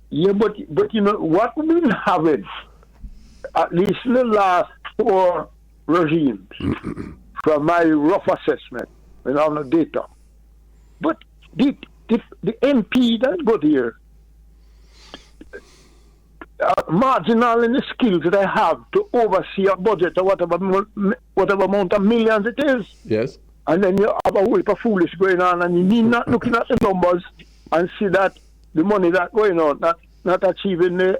S4: Yeah, but what we've been having, at least in the last 4 regimes. From my rough assessment, we have no data. But the MP that got here, marginal in the skills that I have to oversee a budget or whatever amount of millions it is.
S1: Yes.
S4: And then you have a whole heap of foolish going on, and you need not looking at the numbers and see that the money that going on, not achieving the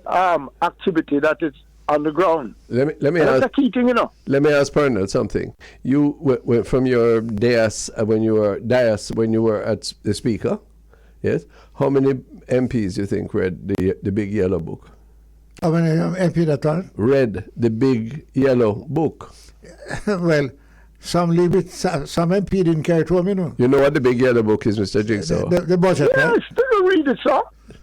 S4: activity that is on the ground.
S1: Let me
S4: That's
S1: ask.
S4: a key thing, you know.
S1: Let me ask Pernell something. You went from your dais when you were at the speaker, yes. How many MPs you think read the big yellow book?
S2: How many MP that are?
S1: Read the big yellow book.
S2: Well, some leave it. Some MP didn't carry it home, you know.
S1: You know what the big yellow book is, Mr. Jigsaw?
S2: The budget,
S4: Yes,
S2: right?
S4: they don't read it, sir.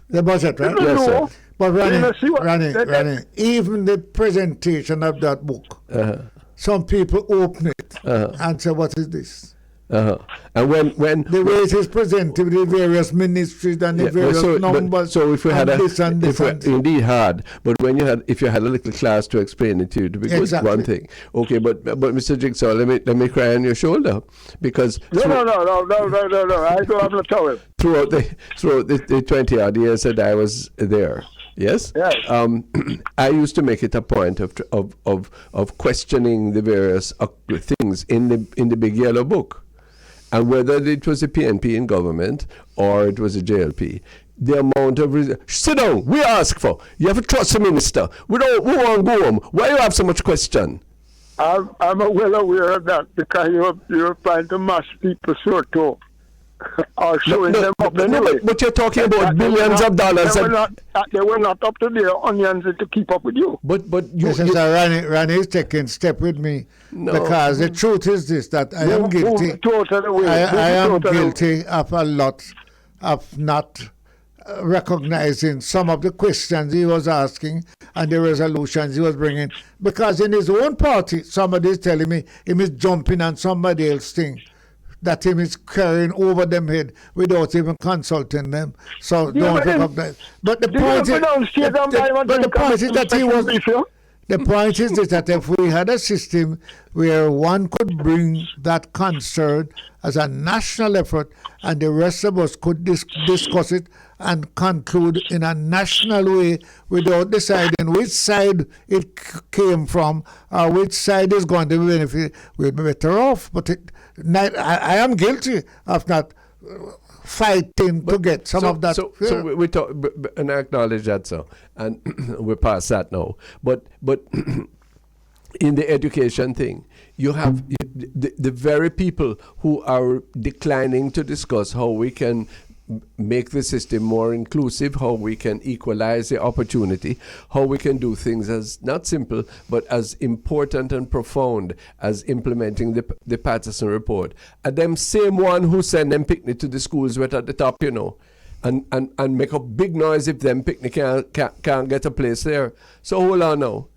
S2: The budget, right?
S4: They don't
S1: Yes,
S4: know.
S1: sir.
S2: But Ronnie,
S4: They-
S2: even the presentation of that book, some people open it and say, "What is this?"
S1: And when
S2: The way it is presented with the various ministries and the various numbers.
S1: so if we had
S2: and this and this and
S1: indeed hard, but if you had a little class to explain it to you, to be good,
S2: Exactly.
S1: one thing. Okay, but Mr. Jigsaw, let me cry on your shoulder, because
S4: No. I don't have to tell him.
S1: throughout the 20 odd years that I was there. Yes.
S4: Yes.
S1: I used to make it a point of questioning the various things in the big yellow book, and whether it was a PNP in government or it was a JLP. The amount of sit down. We ask for. You have to trust the minister. We want to go home. Why you have so much question?
S4: I'm well aware of that because you're trying to mass people sort of are showing them up anyway.
S1: But you're talking about billions of dollars.
S4: They were not up to their onions to keep up with you.
S1: But you.
S2: This is Ronnie is taking step with me because the truth is this, that I am guilty. I am guilty of a lot of not recognizing some of the questions he was asking and the resolutions he was bringing, because in his own party somebody is telling me he is jumping on somebody else's thing that him is carrying over them head without even consulting them. So don't recognize. But the point is that he was. The point is that if we had a system where one could bring that concern as a national effort and the rest of us could discuss it and conclude in a national way without deciding which side it came from or which side is going to benefit, we'd be better off. But I am guilty of not fighting to get some of that.
S1: So we talk, and I acknowledge that, so, and we're past that now. But in the education thing, you have the very people who are declining to discuss how we can make the system more inclusive, how we can equalize the opportunity, how we can do things as not simple but as important and profound as implementing the Patterson report. And them same one who send them picnic to the schools right at the top, you know, and make a big noise if them picnic can't get a place there. So hold on now.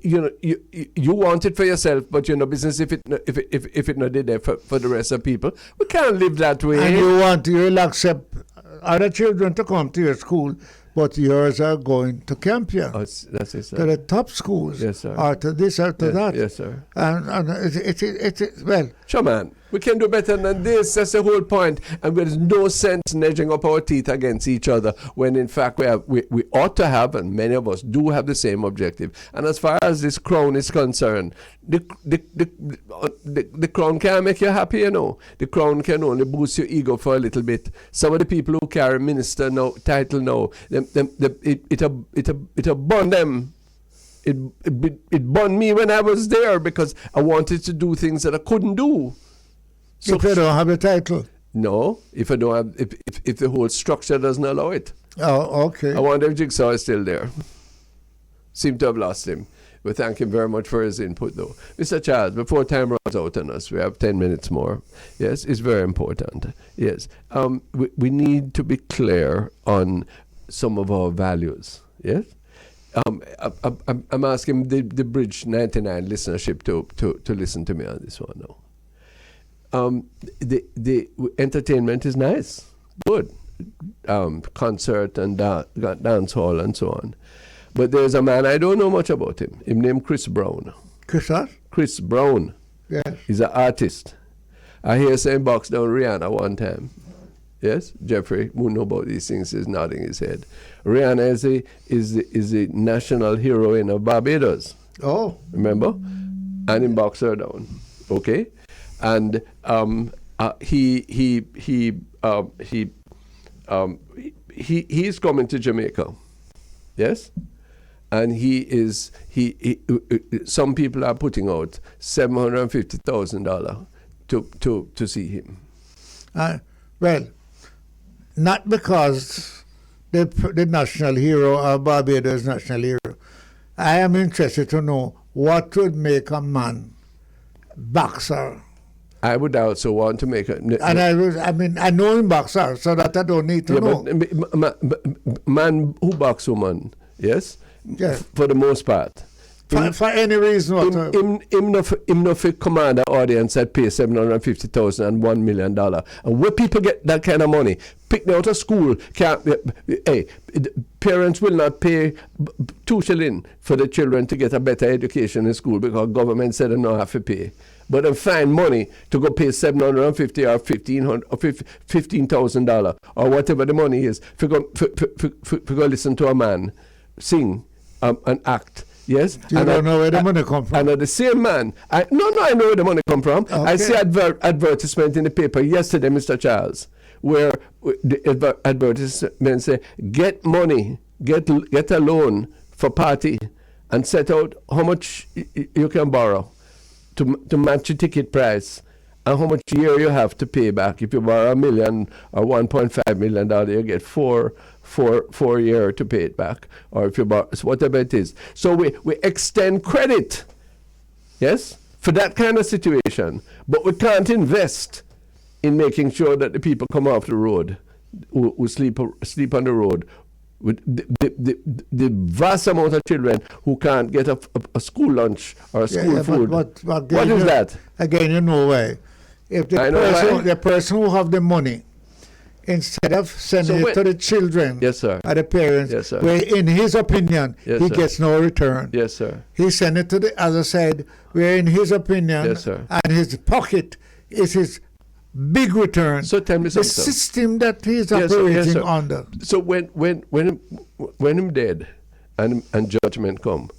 S1: You know, you want it for yourself, but you're no business if it not did there for the rest of people. We can't live that way.
S2: And you'll accept other children to come to your school, but yours are going to camp here.
S1: Oh, that's it, sir.
S2: To the top schools.
S1: Yes, sir.
S2: Or to this or to that.
S1: Yes, sir.
S2: And it well.
S1: Sure, man. We can do better than this. That's the whole point. And there's no sense edging up our teeth against each other when, in fact, we ought to have, and many of us do have the same objective. And as far as this crown is concerned, the crown can't make you happy, you know. The crown can only boost your ego for a little bit. Some of the people who carry minister title now, it'll burn them. It burned me when I was there because I wanted to do things that I couldn't do. So
S2: if you don't have the title.
S1: No, if I don't have, if the whole structure doesn't allow it.
S2: Oh, okay.
S1: I wonder if Jigsaw is still there. Seem to have lost him. We thank him very much for his input, though. Mr. Charles, before time runs out on us, we have 10 minutes more. Yes, it's very important. Yes, we need to be clear on some of our values. Yes. I'm asking the Bridge 99 listenership to listen to me on this one now. The entertainment is nice, good, concert and dance hall and so on. But there's a man, I don't know much about him. His name Chris Brown. Chris Brown.
S2: Yes.
S1: He's an artist. I hear saying box down Rihanna one time. Yes, Jeffrey, who know about these things, is nodding his head. Rihanna is the national heroine of Barbados.
S2: Oh,
S1: remember? And in box her down. Okay, and he's coming to Jamaica. Yes, and some people are putting out $750,000 to see him.
S2: Well, not because the national hero or Barbados national hero. I am interested to know what would make a man boxer.
S1: I would also want to make a...
S2: I know him boxer, so that I don't need to know.
S1: But man who box woman, yes?
S2: Yes.
S1: For the most part.
S2: For any reason whatsoever.
S1: Him no for command an audience that pay $750,000 and $1 million. And where people get that kind of money? Pick me out of school. Parents will not pay $2 shillings for the children to get a better education in school because government said they don't have to pay. But they find money to go pay $750 or $15,000 or whatever the money is for go listen to a man sing and act. Yes,
S2: you don't know where the money come from.
S1: And the same man, I know where the money come from.
S2: Okay.
S1: I see advertisement in the paper yesterday, Mr. Charles, where the advertisement say, get money, get a loan for party, and set out how much you can borrow to match your ticket price, and how much year you have to pay back. If you borrow $1 million or $1.5 million, you get four year to pay it back, or if you borrow whatever it is. So we extend credit, yes, for that kind of situation, but we can't invest in making sure that the people come off the road, who sleep on the road, with the vast amount of children who can't get a school lunch or school food.
S2: But
S1: what is that?
S2: Again, you know why. If the person who have the money, instead of sending it to the children,
S1: yes, sir,
S2: or the parents,
S1: yes, sir,
S2: where in his opinion,
S1: yes,
S2: he
S1: sir,
S2: gets no return.
S1: Yes, sir.
S2: He send it to the other side, where in his opinion,
S1: yes, sir,
S2: and his pocket is his big return.
S1: So tell me something.
S2: The system that he's
S1: yes,
S2: operating
S1: sir.
S2: under.
S1: So when him dead and judgment come,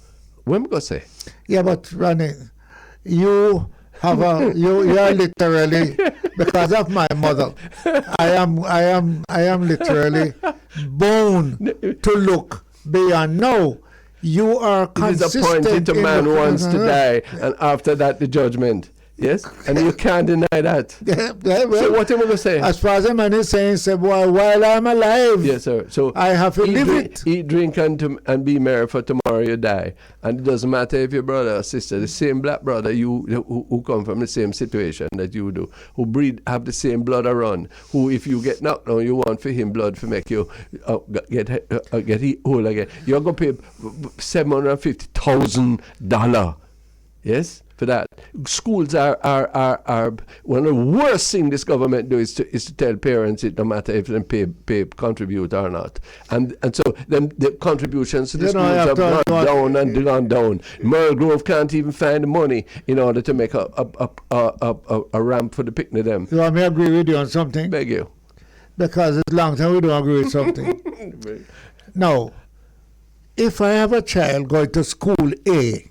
S1: when we go say?
S2: Yeah, but Ronnie, you are literally, because of my mother, I am literally born to look beyond. No, you are consistent.
S1: It is appointed to man who wants to die, and after that the judgment. Yes, and you can't deny that.
S2: Yeah, well,
S1: so what am I going to say?
S2: As far as the man is saying, say, well, while I'm alive,
S1: yes, sir. So
S2: I have to live it.
S1: Eat, drink, and be merry, for tomorrow you die. And it doesn't matter if your brother or sister, the same black brother who come from the same situation that you do, who have the same blood around, who if you get knocked down, you want for him blood to make you get whole again. You're going to pay $750,000. Yes. For that, schools are one of the worst things this government do is to tell parents it no matter if they contribute or not, and so then the contributions to the schools have gone down and gone down. Merle Grove can't even find the money in order to make a ramp for the picnic. Them.
S2: So I may agree with you on something.
S1: Beg you,
S2: because it's a long time we don't agree with something. Now, if I have a child going to school A,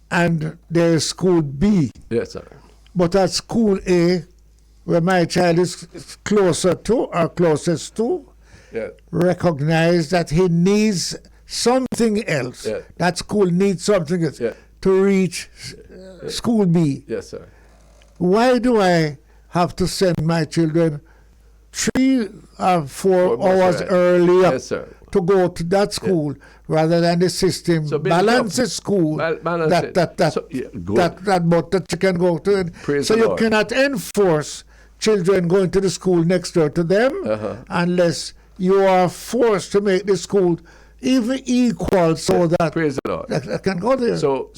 S2: and there is school B.
S1: Yes, sir.
S2: But at school A, where my child is closer to or closest to,
S1: yeah,
S2: recognize that he needs something else.
S1: Yeah.
S2: That school needs something else,
S1: yeah,
S2: to reach school B.
S1: Yes, sir.
S2: Why do I have to send my children 3 or 4 hours earlier,
S1: yes, sir,
S2: to go to that school, rather than the system balances school that you can go to it. So you cannot enforce children going to the school next door to them unless you are forced to make the school even equal, so that
S1: praise the Lord,
S2: that can go there.
S1: So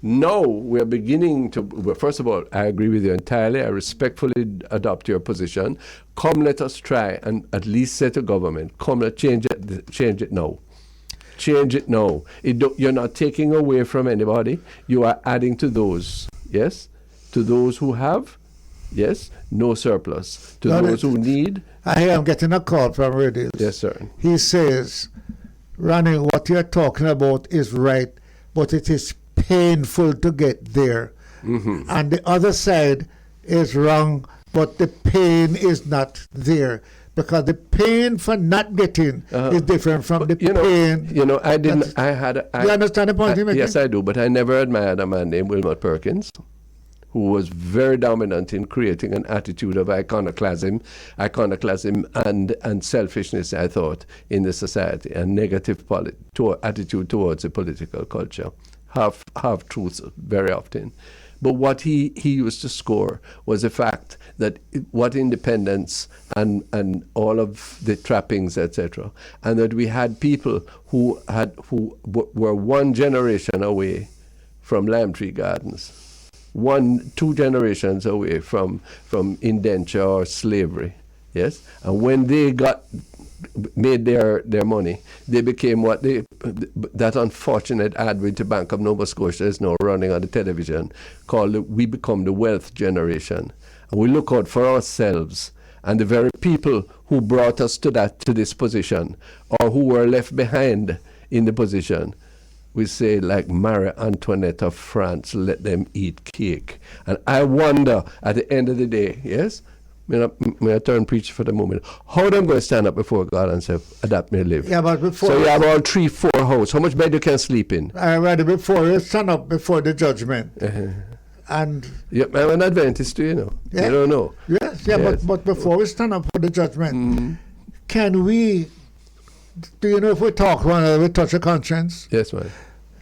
S1: now we're beginning to. Well, first of all, I agree with you entirely. I respectfully adopt your position. Come, let us try and at least say to government, come, let's change it now. Change it now. You're not taking away from anybody. You are adding to those. Yes, to those who have. Yes, no surplus. To those who need.
S2: I am getting a call from Radius.
S1: Yes, sir.
S2: He says, Ronnie, what you're talking about is right, but it is painful to get there.
S1: Mm-hmm.
S2: And the other side is wrong, but the pain is not there. because the pain for not getting is different from the pain.
S1: You know, I didn't. I had.
S2: You understand the point I'm making?
S1: Yes, I do. But I never admired a man named Wilmot Perkins, who was very dominant in creating an attitude of iconoclasm and selfishness, I thought, in the society, and negative attitude towards the political culture. Half truths very often. But what he used to score was the fact that what independence and all of the trappings, etc., and that we had people who were one generation away from lime tree gardens, 2 generations away from indenture or slavery, yes. And when they made their money, they became that unfortunate ad with the Bank of Nova Scotia is now running on the television, called we become the wealth generation, and we look out for ourselves and the very people who brought us to this position, or who were left behind in the position. We say, like Marie Antoinette of France, let them eat cake. And I wonder, at the end of the day, yes, may I turn preacher for the moment, how am I going to stand up before God and say, adapt me live?
S2: Yeah, but before...
S1: So you have all 3, 4 houses. How much bed you can sleep in?
S2: I read it before you stand up before the judgment. And...
S1: Yeah, I'm an Adventist too, you know.
S2: Yeah.
S1: You don't know.
S2: Yes. But before we stand up for the judgment, can we... Do you know if we talk one another, we touch a conscience?
S1: Yes, man.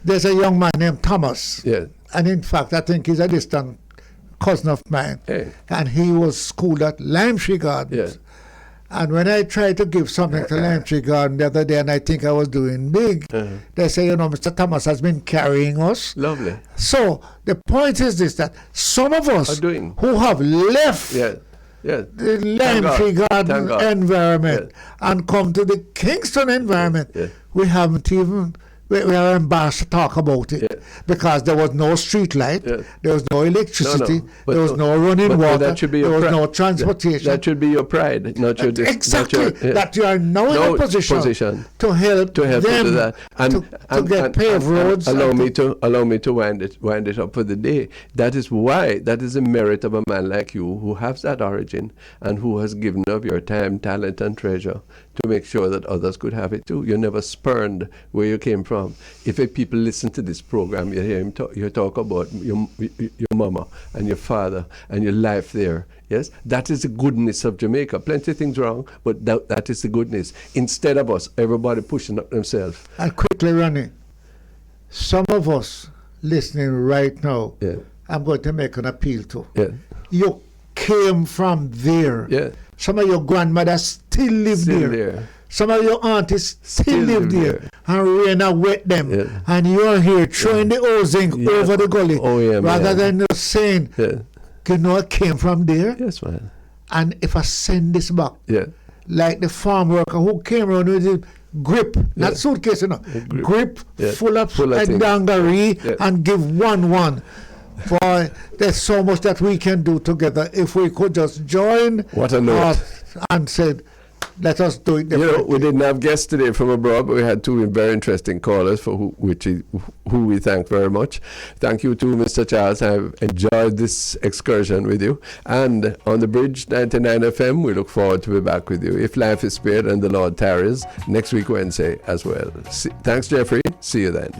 S2: There's a young man named Thomas.
S1: Yeah.
S2: And in fact, I think he's a distant cousin of mine.
S1: Hey.
S2: And he was schooled at Lime Tree Gardens.
S1: Yeah.
S2: And when I tried to give something to Lime Tree Garden the other day, and I think I was doing big, they say, Mr. Thomas has been carrying us.
S1: Lovely.
S2: So the point is this, that some of us who have left the Lime Tree Garden environment and come to the Kingston environment, we haven't even... We are embarrassed to talk about it because there was no street light, there was no electricity, there was no running water, there was no transportation.
S1: That should be your pride, not your...
S2: Exactly, that you are now in a position to help them
S1: to that.
S2: to get paved roads.
S1: Allow me to wind it up for the day. That is the merit of a man like you, who has that origin and who has given of your time, talent, and treasure to make sure that others could have it too. You never spurned where you came from. If people listen to this program, you hear him talk about your mama and your father and your life there. Yes, that is the goodness of Jamaica. Plenty of things wrong, but that is the goodness. Instead of us, everybody pushing up themselves.
S2: And quickly, Ronnie, some of us listening right now, I'm going to make an appeal to. Yeah. You came from there. Yeah. Some of your grandmothers still live there. Some of your aunties still live there. And Raina wet them. Yeah. And you're here throwing the old zinc over the gully. Rather than just saying, you know, I came from there.
S1: Yes, man.
S2: And if I send this back, like the farm worker who came around with a grip, not suitcase, you know, grip full of dungaree and give one. Boy, there's so much that we can do together if we could just join and say, let us do it.
S1: You know, we didn't have guests today from abroad, but we had 2 very interesting callers for who we thank very much. Thank you too, Mr. Charles. I've enjoyed this excursion with you. And on the Bridge 99 FM, we look forward to be back with you, if life is spared and the Lord tarries, next week Wednesday as well. Thanks, Jeffrey. See you then.